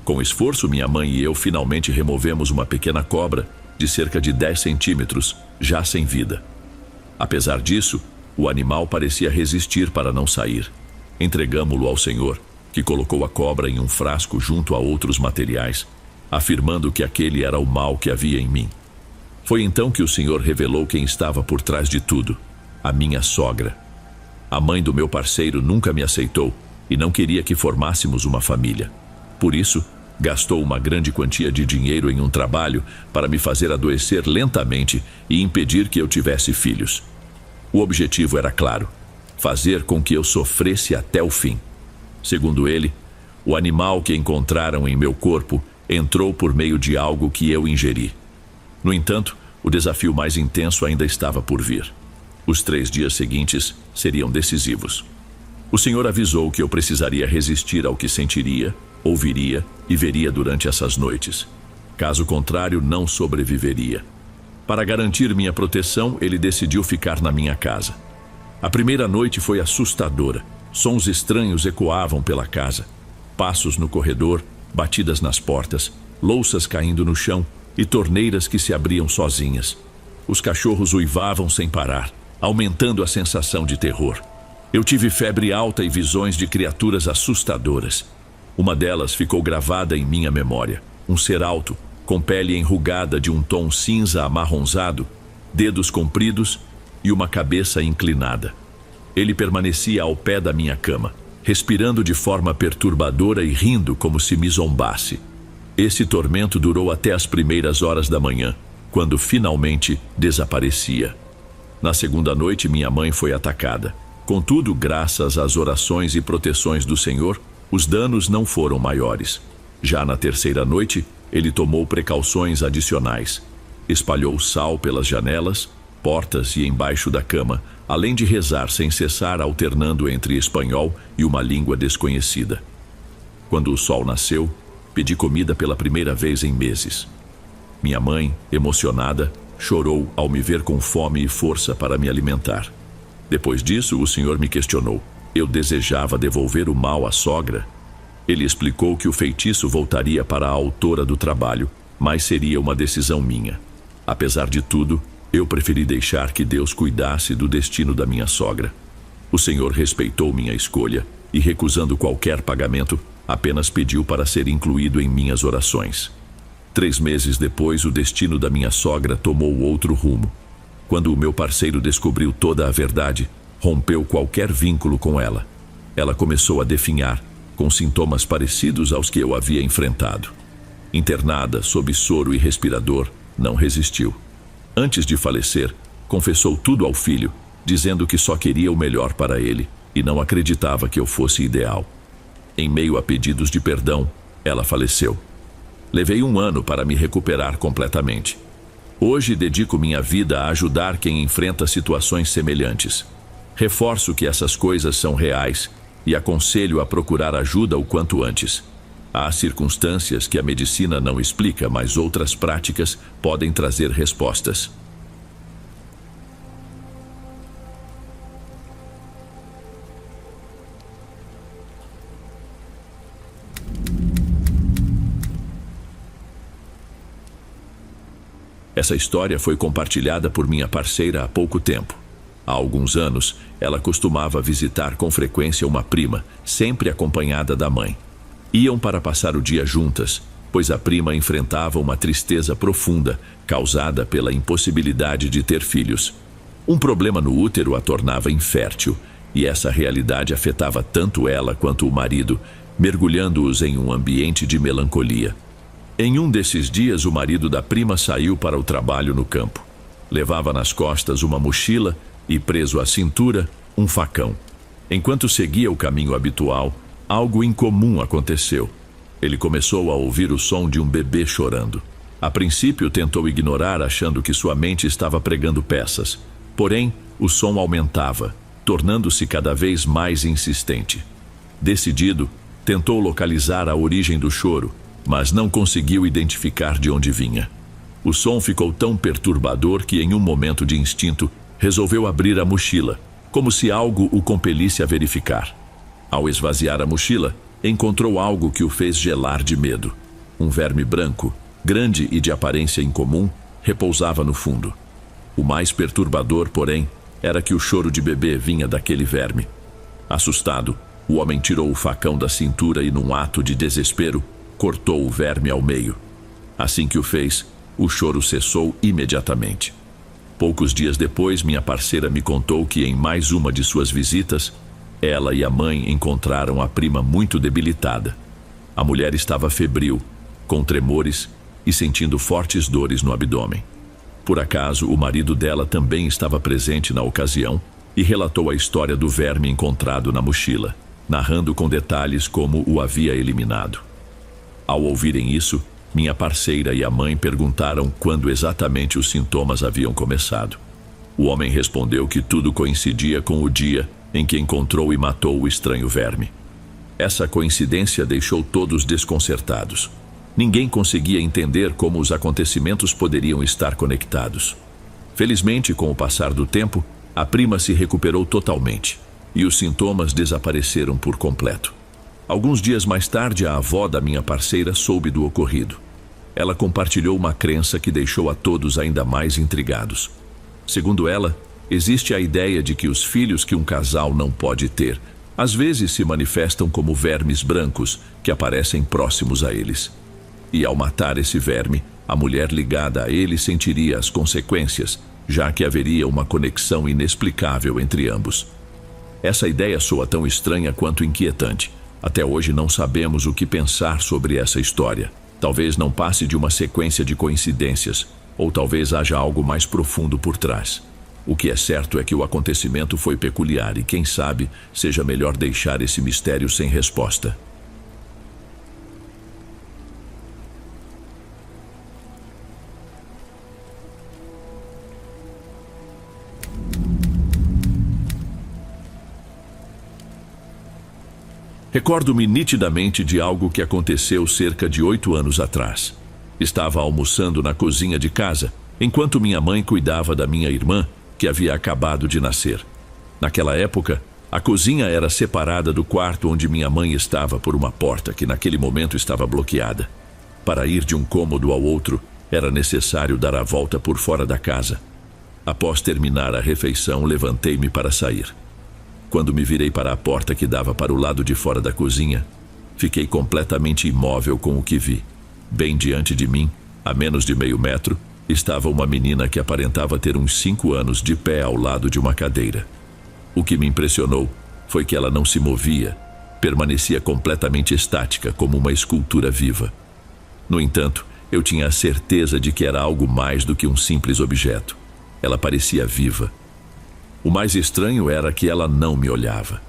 Com esforço, minha mãe e eu finalmente removemos uma pequena cobra de cerca de 10 centímetros, já sem vida. Apesar disso, o animal parecia resistir para não sair. Entregamo-lo ao Senhor, que colocou a cobra em um frasco junto a outros materiais, afirmando que aquele era o mal que havia em mim. Foi então que o Senhor revelou quem estava por trás de tudo: a minha sogra. A mãe do meu parceiro nunca me aceitou e não queria que formássemos uma família. Por isso, gastou uma grande quantia de dinheiro em um trabalho para me fazer adoecer lentamente e impedir que eu tivesse filhos. O objetivo era claro: fazer com que eu sofresse até o fim. Segundo ele, o animal que encontraram em meu corpo entrou por meio de algo que eu ingeri. No entanto, o desafio mais intenso ainda estava por vir. Os 3 dias seguintes seriam decisivos. O Senhor avisou que eu precisaria resistir ao que sentiria, ouviria e veria durante essas noites. Caso contrário, não sobreviveria. Para garantir minha proteção, ele decidiu ficar na minha casa. A primeira noite foi assustadora. Sons estranhos ecoavam pela casa. Passos no corredor, batidas nas portas, louças caindo no chão e torneiras que se abriam sozinhas. Os cachorros uivavam sem parar, aumentando a sensação de terror. Eu tive febre alta e visões de criaturas assustadoras. Uma delas ficou gravada em minha memória. Um ser alto, com pele enrugada de um tom cinza amarronzado, dedos compridos e uma cabeça inclinada. Ele permanecia ao pé da minha cama, respirando de forma perturbadora e rindo como se me zombasse. Esse tormento durou até as primeiras horas da manhã, quando finalmente desaparecia. Na segunda noite, minha mãe foi atacada. Contudo, graças às orações e proteções do Senhor, os danos não foram maiores. Já na terceira noite, ele tomou precauções adicionais. Espalhou sal pelas janelas, portas e embaixo da cama, além de rezar sem cessar, alternando entre espanhol e uma língua desconhecida. Quando o sol nasceu, pedi comida pela primeira vez em meses. Minha mãe, emocionada, chorou ao me ver com fome e força para me alimentar. Depois disso, o Senhor me questionou. Eu desejava devolver o mal à sogra? Ele explicou que o feitiço voltaria para a autora do trabalho, mas seria uma decisão minha. Apesar de tudo, eu preferi deixar que Deus cuidasse do destino da minha sogra. O Senhor respeitou minha escolha e, recusando qualquer pagamento, apenas pediu para ser incluído em minhas orações. 3 meses depois, o destino da minha sogra tomou outro rumo. Quando o meu parceiro descobriu toda a verdade, rompeu qualquer vínculo com ela. Ela começou a definhar, com sintomas parecidos aos que eu havia enfrentado. Internada, sob soro e respirador, não resistiu. Antes de falecer, confessou tudo ao filho, dizendo que só queria o melhor para ele e não acreditava que eu fosse ideal. Em meio a pedidos de perdão, ela faleceu. Levei 1 ano para me recuperar completamente. Hoje dedico minha vida a ajudar quem enfrenta situações semelhantes. Reforço que essas coisas são reais e aconselho a procurar ajuda o quanto antes. Há circunstâncias que a medicina não explica, mas outras práticas podem trazer respostas. Essa história foi compartilhada por minha parceira há pouco tempo. Há alguns anos, ela costumava visitar com frequência uma prima, sempre acompanhada da mãe. Iam para passar o dia juntas, pois a prima enfrentava uma tristeza profunda, causada pela impossibilidade de ter filhos. Um problema no útero a tornava infértil, e essa realidade afetava tanto ela quanto o marido, mergulhando-os em um ambiente de melancolia. Em um desses dias, o marido da prima saiu para o trabalho no campo. Levava nas costas uma mochila e, preso à cintura, um facão. Enquanto seguia o caminho habitual, algo incomum aconteceu. Ele começou a ouvir o som de um bebê chorando. A princípio, tentou ignorar, achando que sua mente estava pregando peças. Porém, o som aumentava, tornando-se cada vez mais insistente. Decidido, tentou localizar a origem do choro, mas não conseguiu identificar de onde vinha. O som ficou tão perturbador que, em um momento de instinto, resolveu abrir a mochila, como se algo o compelisse a verificar. Ao esvaziar a mochila, encontrou algo que o fez gelar de medo. Um verme branco, grande e de aparência incomum, repousava no fundo. O mais perturbador, porém, era que o choro de bebê vinha daquele verme. Assustado, o homem tirou o facão da cintura e, num ato de desespero, cortou o verme ao meio. Assim que o fez, o choro cessou imediatamente. Poucos dias depois, minha parceira me contou que, em mais uma de suas visitas, ela e a mãe encontraram a prima muito debilitada. A mulher estava febril, com tremores e sentindo fortes dores no abdômen. Por acaso, o marido dela também estava presente na ocasião e relatou a história do verme encontrado na mochila, narrando com detalhes como o havia eliminado. Ao ouvirem isso, minha parceira e a mãe perguntaram quando exatamente os sintomas haviam começado. O homem respondeu que tudo coincidia com o dia em que encontrou e matou o estranho verme. Essa coincidência deixou todos desconcertados. Ninguém conseguia entender como os acontecimentos poderiam estar conectados. Felizmente, com o passar do tempo, a prima se recuperou totalmente e os sintomas desapareceram por completo. Alguns dias mais tarde, a avó da minha parceira soube do ocorrido. Ela compartilhou uma crença que deixou a todos ainda mais intrigados. Segundo ela, existe a ideia de que os filhos que um casal não pode ter, às vezes se manifestam como vermes brancos que aparecem próximos a eles. E ao matar esse verme, a mulher ligada a ele sentiria as consequências, já que haveria uma conexão inexplicável entre ambos. Essa ideia soa tão estranha quanto inquietante. Até hoje não sabemos o que pensar sobre essa história. Talvez não passe de uma sequência de coincidências, ou talvez haja algo mais profundo por trás. O que é certo é que o acontecimento foi peculiar e, quem sabe, seja melhor deixar esse mistério sem resposta. Recordo-me nitidamente de algo que aconteceu cerca de 8 anos atrás. Estava almoçando na cozinha de casa, enquanto minha mãe cuidava da minha irmã, que havia acabado de nascer. Naquela época, a cozinha era separada do quarto onde minha mãe estava por uma porta que naquele momento estava bloqueada. Para ir de um cômodo ao outro, era necessário dar a volta por fora da casa. Após terminar a refeição, levantei-me para sair. Quando me virei para a porta que dava para o lado de fora da cozinha, fiquei completamente imóvel com o que vi. Bem diante de mim, a menos de meio metro, estava uma menina que aparentava ter uns 5 anos de pé ao lado de uma cadeira. O que me impressionou foi que ela não se movia, permanecia completamente estática, como uma escultura viva. No entanto, eu tinha a certeza de que era algo mais do que um simples objeto. Ela parecia viva. O mais estranho era que ela não me olhava.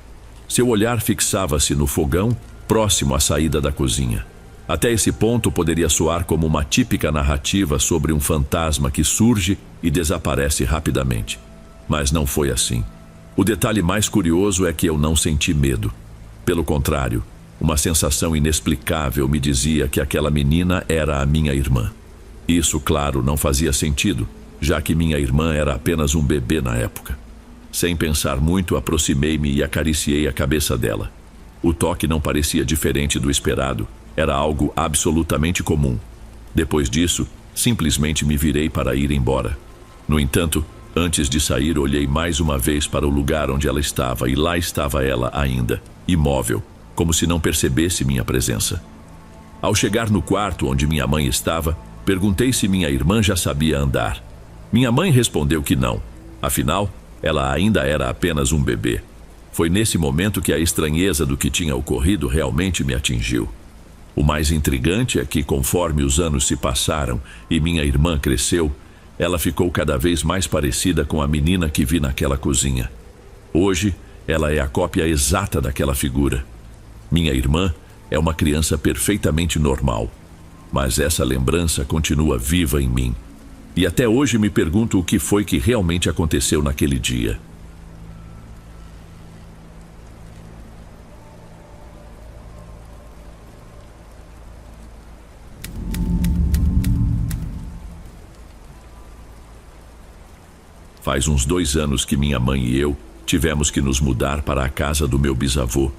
Seu olhar fixava-se no fogão, próximo à saída da cozinha. Até esse ponto poderia soar como uma típica narrativa sobre um fantasma que surge e desaparece rapidamente. Mas não foi assim. O detalhe mais curioso é que eu não senti medo. Pelo contrário, uma sensação inexplicável me dizia que aquela menina era a minha irmã. Isso, claro, não fazia sentido, já que minha irmã era apenas um bebê na época. Sem pensar muito, aproximei-me e acariciei a cabeça dela. O toque não parecia diferente do esperado. Era algo absolutamente comum. Depois disso, simplesmente me virei para ir embora. No entanto, antes de sair, olhei mais uma vez para o lugar onde ela estava, e lá estava ela ainda, imóvel, como se não percebesse minha presença. Ao chegar no quarto onde minha mãe estava, perguntei se minha irmã já sabia andar. Minha mãe respondeu que não. Afinal, ela ainda era apenas um bebê. Foi nesse momento que a estranheza do que tinha ocorrido realmente me atingiu. O mais intrigante é que, conforme os anos se passaram e minha irmã cresceu, ela ficou cada vez mais parecida com a menina que vi naquela cozinha. Hoje, ela é a cópia exata daquela figura. Minha irmã é uma criança perfeitamente normal, mas essa lembrança continua viva em mim. E até hoje me pergunto o que foi que realmente aconteceu naquele dia. Faz uns 2 anos que minha mãe e eu tivemos que nos mudar para a casa do meu bisavô,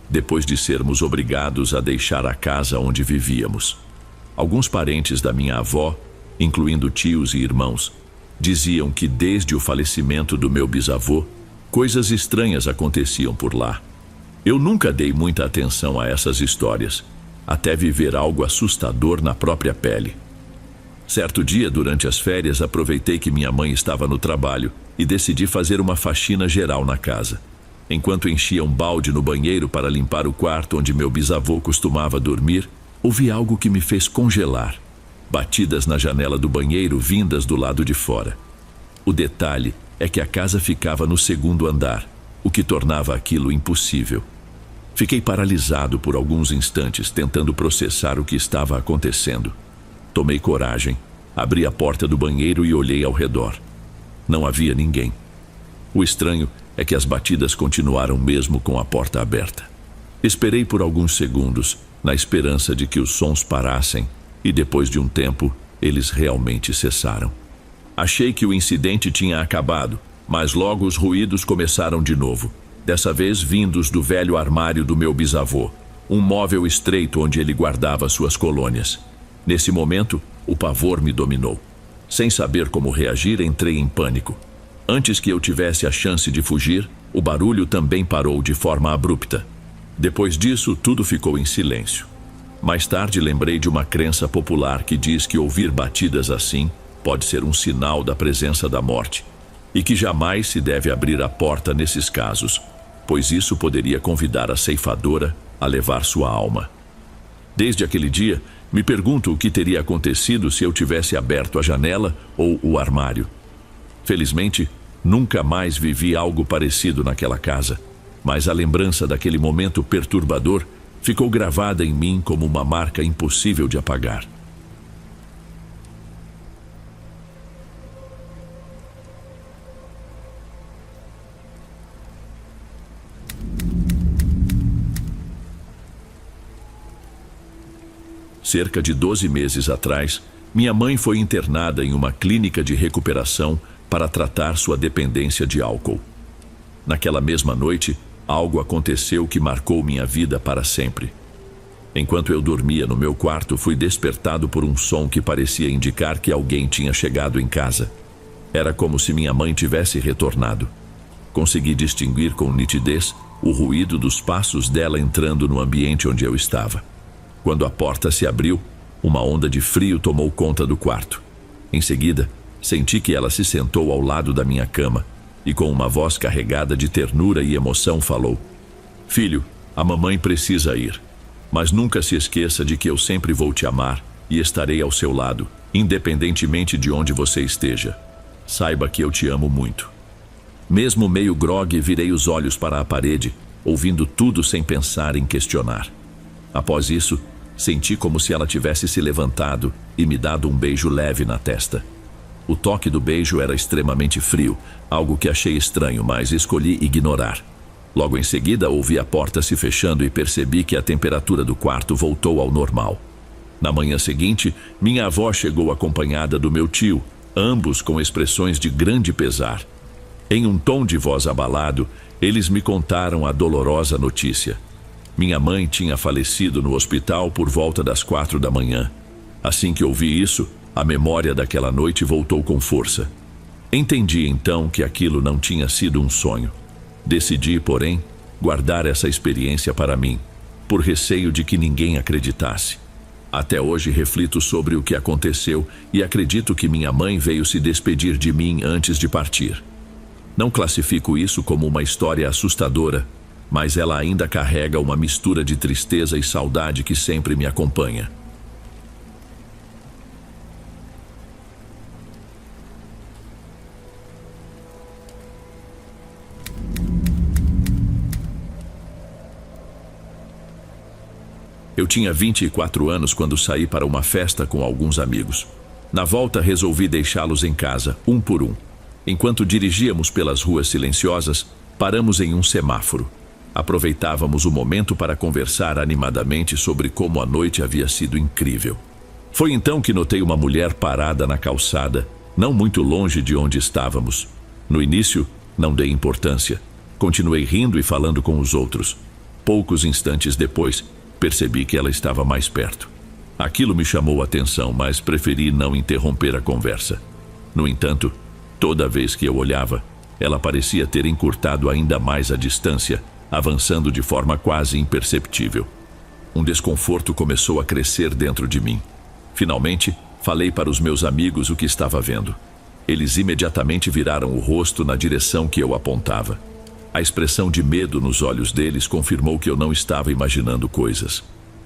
depois de sermos obrigados a deixar a casa onde vivíamos. Alguns parentes da minha avó, incluindo tios e irmãos, diziam que desde o falecimento do meu bisavô, coisas estranhas aconteciam por lá. Eu nunca dei muita atenção a essas histórias, até viver algo assustador na própria pele. Certo dia, durante as férias, aproveitei que minha mãe estava no trabalho e decidi fazer uma faxina geral na casa. Enquanto enchia um balde no banheiro para limpar o quarto onde meu bisavô costumava dormir, ouvi algo que me fez congelar. Batidas na janela do banheiro vindas do lado de fora. O detalhe é que a casa ficava no 2º andar, o que tornava aquilo impossível. Fiquei paralisado por alguns instantes, tentando processar o que estava acontecendo. Tomei coragem, abri a porta do banheiro e olhei ao redor. Não havia ninguém. O estranho é que as batidas continuaram mesmo com a porta aberta. Esperei por alguns segundos, na esperança de que os sons parassem, e depois de um tempo, eles realmente cessaram. Achei que o incidente tinha acabado, mas logo os ruídos começaram de novo, dessa vez vindos do velho armário do meu bisavô, um móvel estreito onde ele guardava suas colônias. Nesse momento, o pavor me dominou. Sem saber como reagir, entrei em pânico. Antes que eu tivesse a chance de fugir, o barulho também parou de forma abrupta. Depois disso, tudo ficou em silêncio. Mais tarde, lembrei de uma crença popular que diz que ouvir batidas assim pode ser um sinal da presença da morte, e que jamais se deve abrir a porta nesses casos. pois isso poderia convidar a ceifadora a levar sua alma. Desde aquele dia, me pergunto o que teria acontecido se eu tivesse aberto a janela ou o armário. Felizmente, nunca mais vivi algo parecido naquela casa, mas a lembrança daquele momento perturbador ficou gravada em mim como uma marca impossível de apagar. Cerca de 12 meses atrás, minha mãe foi internada em uma clínica de recuperação para tratar sua dependência de álcool. Naquela mesma noite, algo aconteceu que marcou minha vida para sempre. Enquanto eu dormia no meu quarto, fui despertado por um som que parecia indicar que alguém tinha chegado em casa. Era como se minha mãe tivesse retornado. Consegui distinguir com nitidez o ruído dos passos dela entrando no ambiente onde eu estava. Quando a porta se abriu, uma onda de frio tomou conta do quarto. Em seguida, senti que ela se sentou ao lado da minha cama e com uma voz carregada de ternura e emoção falou: "Filho, a mamãe precisa ir, mas nunca se esqueça de que eu sempre vou te amar e estarei ao seu lado, independentemente de onde você esteja. Saiba que eu te amo muito." Mesmo meio grogue, virei os olhos para a parede, ouvindo tudo sem pensar em questionar. Após isso, senti como se ela tivesse se levantado e me dado um beijo leve na testa. O toque do beijo era extremamente frio, algo que achei estranho, mas escolhi ignorar. Logo em seguida, ouvi a porta se fechando e percebi que a temperatura do quarto voltou ao normal. Na manhã seguinte, minha avó chegou acompanhada do meu tio, ambos com expressões de grande pesar. Em um tom de voz abalado, eles me contaram a dolorosa notícia. Minha mãe tinha falecido no hospital por volta das 4 da manhã. Assim que ouvi isso, a memória daquela noite voltou com força. Entendi então que aquilo não tinha sido um sonho. Decidi, porém, guardar essa experiência para mim, por receio de que ninguém acreditasse. Até hoje reflito sobre o que aconteceu e acredito que minha mãe veio se despedir de mim antes de partir. Não classifico isso como uma história assustadora, mas ela ainda carrega uma mistura de tristeza e saudade que sempre me acompanha. Eu tinha 24 anos quando saí para uma festa com alguns amigos. Na volta, resolvi deixá-los em casa, um por um. Enquanto dirigíamos pelas ruas silenciosas, paramos em um semáforo. Aproveitávamos o momento para conversar animadamente sobre como a noite havia sido incrível. Foi então que notei uma mulher parada na calçada, não muito longe de onde estávamos. No início, não dei importância. Continuei rindo e falando com os outros. Poucos instantes depois, percebi que ela estava mais perto. Aquilo me chamou a atenção, mas preferi não interromper a conversa. No entanto, toda vez que eu olhava, ela parecia ter encurtado ainda mais a distância, avançando de forma quase imperceptível. Um desconforto começou a crescer dentro de mim. Finalmente, falei para os meus amigos o que estava vendo. Eles imediatamente viraram o rosto na direção que eu apontava. A expressão de medo nos olhos deles confirmou que eu não estava imaginando coisas.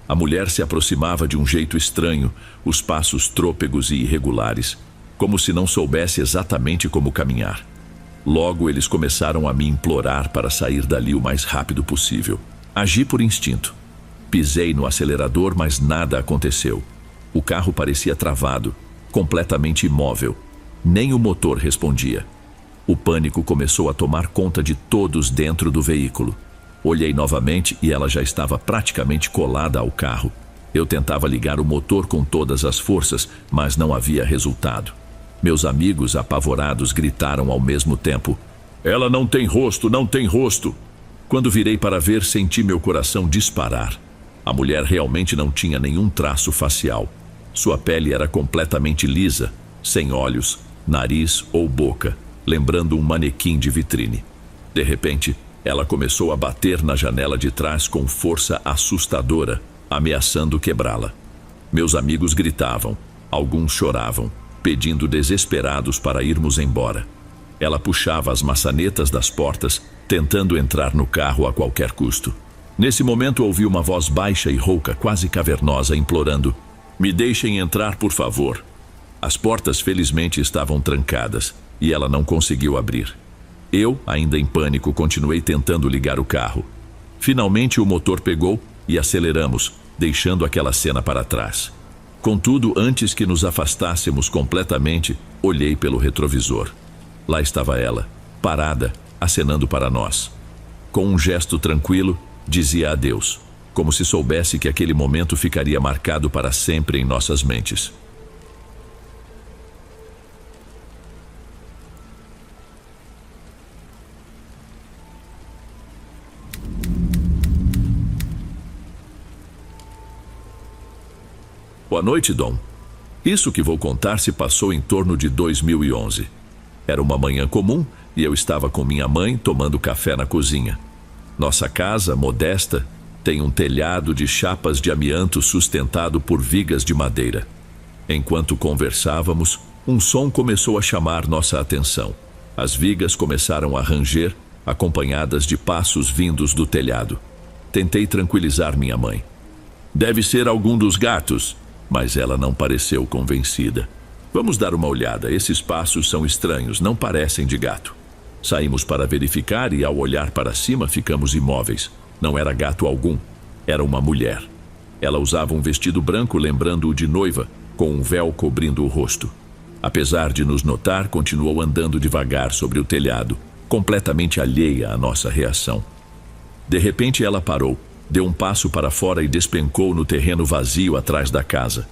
A mulher se aproximava de um jeito estranho, os passos trôpegos e irregulares, como se não soubesse exatamente como caminhar. Logo, eles começaram a me implorar para sair dali o mais rápido possível. Agi por instinto. Pisei no acelerador, mas nada aconteceu. O carro parecia travado, completamente imóvel. Nem o motor respondia. O pânico começou a tomar conta de todos dentro do veículo. Olhei novamente e ela já estava praticamente colada ao carro. Eu tentava ligar o motor com todas as forças, mas não havia resultado. Meus amigos, apavorados, gritaram ao mesmo tempo: "Ela não tem rosto, não tem rosto!" Quando virei para ver, senti meu coração disparar. A mulher realmente não tinha nenhum traço facial. Sua pele era completamente lisa, sem olhos, nariz ou boca, lembrando um manequim de vitrine. De repente, ela começou a bater na janela de trás com força assustadora, ameaçando quebrá-la. Meus amigos gritavam, alguns choravam, pedindo desesperados para irmos embora. Ela puxava as maçanetas das portas tentando entrar no carro a qualquer custo. Nesse momento ouvi uma voz baixa e rouca, quase cavernosa, implorando: "Me deixem entrar, por favor." As portas felizmente estavam trancadas e ela não conseguiu abrir. Eu, ainda em pânico, continuei tentando ligar o carro. Finalmente o motor pegou e aceleramos, deixando aquela cena para trás. Contudo, antes que nos afastássemos completamente, olhei pelo retrovisor. Lá estava ela, parada, acenando para nós. Com um gesto tranquilo, dizia adeus, como se soubesse que aquele momento ficaria marcado para sempre em nossas mentes. Boa noite, Dom. Isso que vou contar se passou em torno de 2011. Era uma manhã comum e eu estava com minha mãe tomando café na cozinha. Nossa casa, modesta, tem um telhado de chapas de amianto sustentado por vigas de madeira. Enquanto conversávamos, um som começou a chamar nossa atenção. As vigas começaram a ranger, acompanhadas de passos vindos do telhado. Tentei tranquilizar minha mãe. "Deve ser algum dos gatos." Mas ela não pareceu convencida. "Vamos dar uma olhada, esses passos são estranhos, não parecem de gato." Saímos para verificar e, ao olhar para cima, ficamos imóveis. Não era gato algum, era uma mulher. Ela usava um vestido branco, lembrando-o de noiva, com um véu cobrindo o rosto. Apesar de nos notar, continuou andando devagar sobre o telhado, completamente alheia à nossa reação. De repente ela parou, deu um passo para fora e despencou no terreno vazio atrás da casa.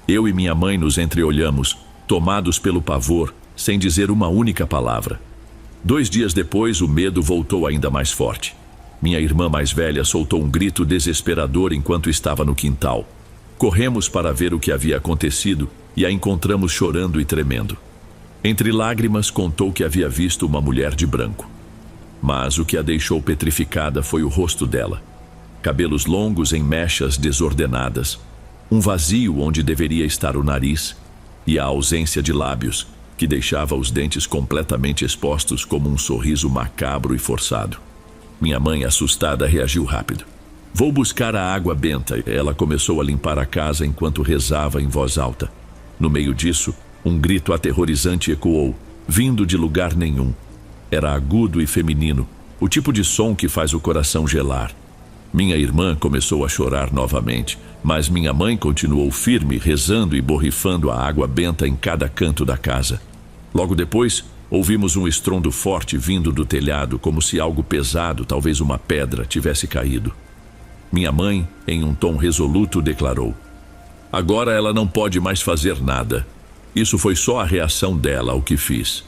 Eu e minha mãe nos entreolhamos, tomados pelo pavor, sem dizer uma única palavra. 2 dias depois, o medo voltou ainda mais forte. Minha irmã mais velha soltou um grito desesperador enquanto estava no quintal. Corremos para ver o que havia acontecido e a encontramos chorando e tremendo. Entre lágrimas, contou que havia visto uma mulher de branco. Mas o que a deixou petrificada foi o rosto dela. Cabelos longos em mechas desordenadas, um vazio onde deveria estar o nariz e a ausência de lábios, que deixava os dentes completamente expostos como um sorriso macabro e forçado. Minha mãe, assustada, reagiu rápido. "Vou buscar a água benta." Ela começou a limpar a casa enquanto rezava em voz alta. No meio disso, um grito aterrorizante ecoou, vindo de lugar nenhum. Era agudo e feminino, o tipo de som que faz o coração gelar. Minha irmã começou a chorar novamente, mas minha mãe continuou firme, rezando e borrifando a água benta em cada canto da casa. Logo depois, ouvimos um estrondo forte vindo do telhado, como se algo pesado, talvez uma pedra, tivesse caído. Minha mãe, em um tom resoluto, declarou: "Agora ela não pode mais fazer nada. Isso foi só a reação dela ao que fiz."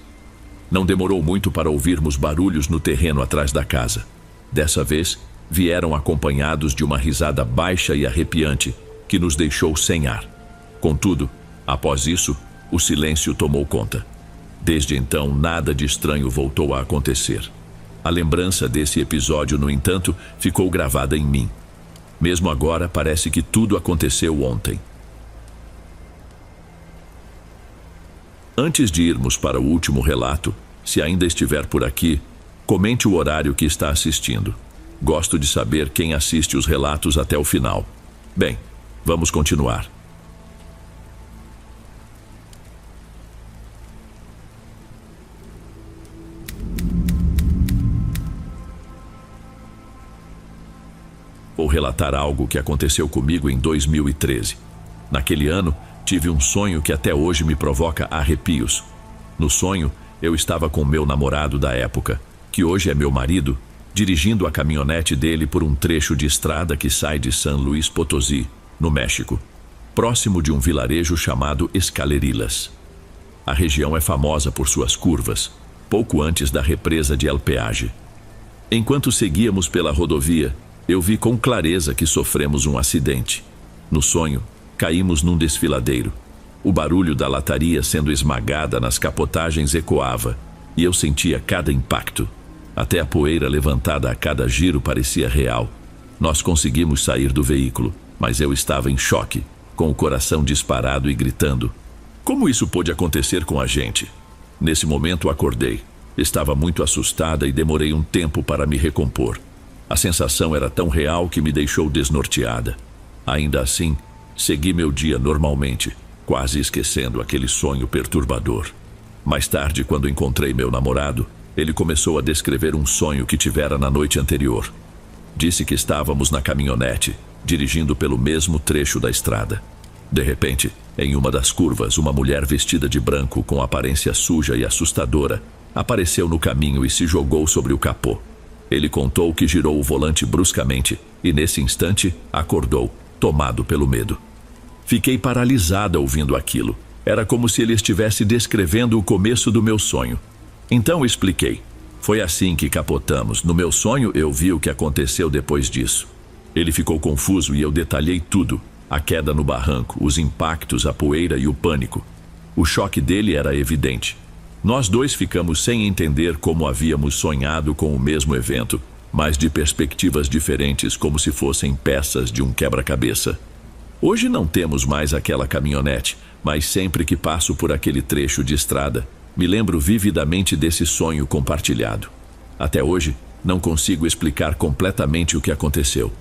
Não demorou muito para ouvirmos barulhos no terreno atrás da casa. Dessa vez, vieram acompanhados de uma risada baixa e arrepiante que nos deixou sem ar. Contudo, após isso, o silêncio tomou conta. Desde então, nada de estranho voltou a acontecer. A lembrança desse episódio, no entanto, ficou gravada em mim. Mesmo agora, parece que tudo aconteceu ontem. Antes de irmos para o último relato, se ainda estiver por aqui, comente o horário que está assistindo. Gosto de saber quem assiste os relatos até o final. Bem, vamos continuar. Vou relatar algo que aconteceu comigo em 2013. Naquele ano, tive um sonho que até hoje me provoca arrepios. No sonho, eu estava com meu namorado da época, que hoje é meu marido, dirigindo a caminhonete dele por um trecho de estrada que sai de San Luis Potosí, no México, próximo de um vilarejo chamado Escalerilas. A região é famosa por suas curvas, pouco antes da represa de El Peaje. Enquanto seguíamos pela rodovia, eu vi com clareza que sofremos um acidente. No sonho, caímos num desfiladeiro. O barulho da lataria sendo esmagada nas capotagens ecoava, e eu sentia cada impacto. Até a poeira levantada a cada giro parecia real. Nós conseguimos sair do veículo, mas eu estava em choque, com o coração disparado e gritando: "Como isso pôde acontecer com a gente?" Nesse momento acordei. Estava muito assustada e demorei um tempo para me recompor. A sensação era tão real que me deixou desnorteada. Ainda assim, segui meu dia normalmente, quase esquecendo aquele sonho perturbador. Mais tarde, quando encontrei meu namorado, ele começou a descrever um sonho que tivera na noite anterior. Disse que estávamos na caminhonete, dirigindo pelo mesmo trecho da estrada. De repente, em uma das curvas, uma mulher vestida de branco com aparência suja e assustadora apareceu no caminho e se jogou sobre o capô. Ele contou que girou o volante bruscamente e, nesse instante, acordou, tomado pelo medo. Fiquei paralisada ouvindo aquilo. Era como se ele estivesse descrevendo o começo do meu sonho. Então expliquei. Foi assim que capotamos. No meu sonho, eu vi o que aconteceu depois disso. Ele ficou confuso e eu detalhei tudo. A queda no barranco, os impactos, a poeira e o pânico. O choque dele era evidente. Nós dois ficamos sem entender como havíamos sonhado com o mesmo evento, mas de perspectivas diferentes, como se fossem peças de um quebra-cabeça. Hoje não temos mais aquela caminhonete, mas sempre que passo por aquele trecho de estrada, me lembro vividamente desse sonho compartilhado. Até hoje, não consigo explicar completamente o que aconteceu.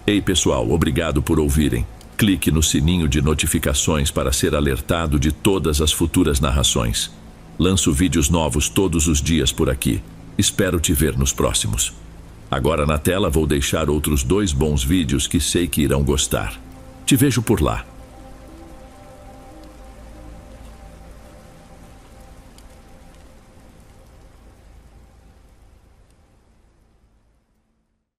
Ei pessoal, obrigado por ouvirem. Clique no sininho de notificações para ser alertado de todas as futuras narrações. Lanço vídeos novos todos os dias por aqui. Espero te ver nos próximos. Agora na tela vou deixar outros 2 bons vídeos que sei que irão gostar. Te vejo por lá.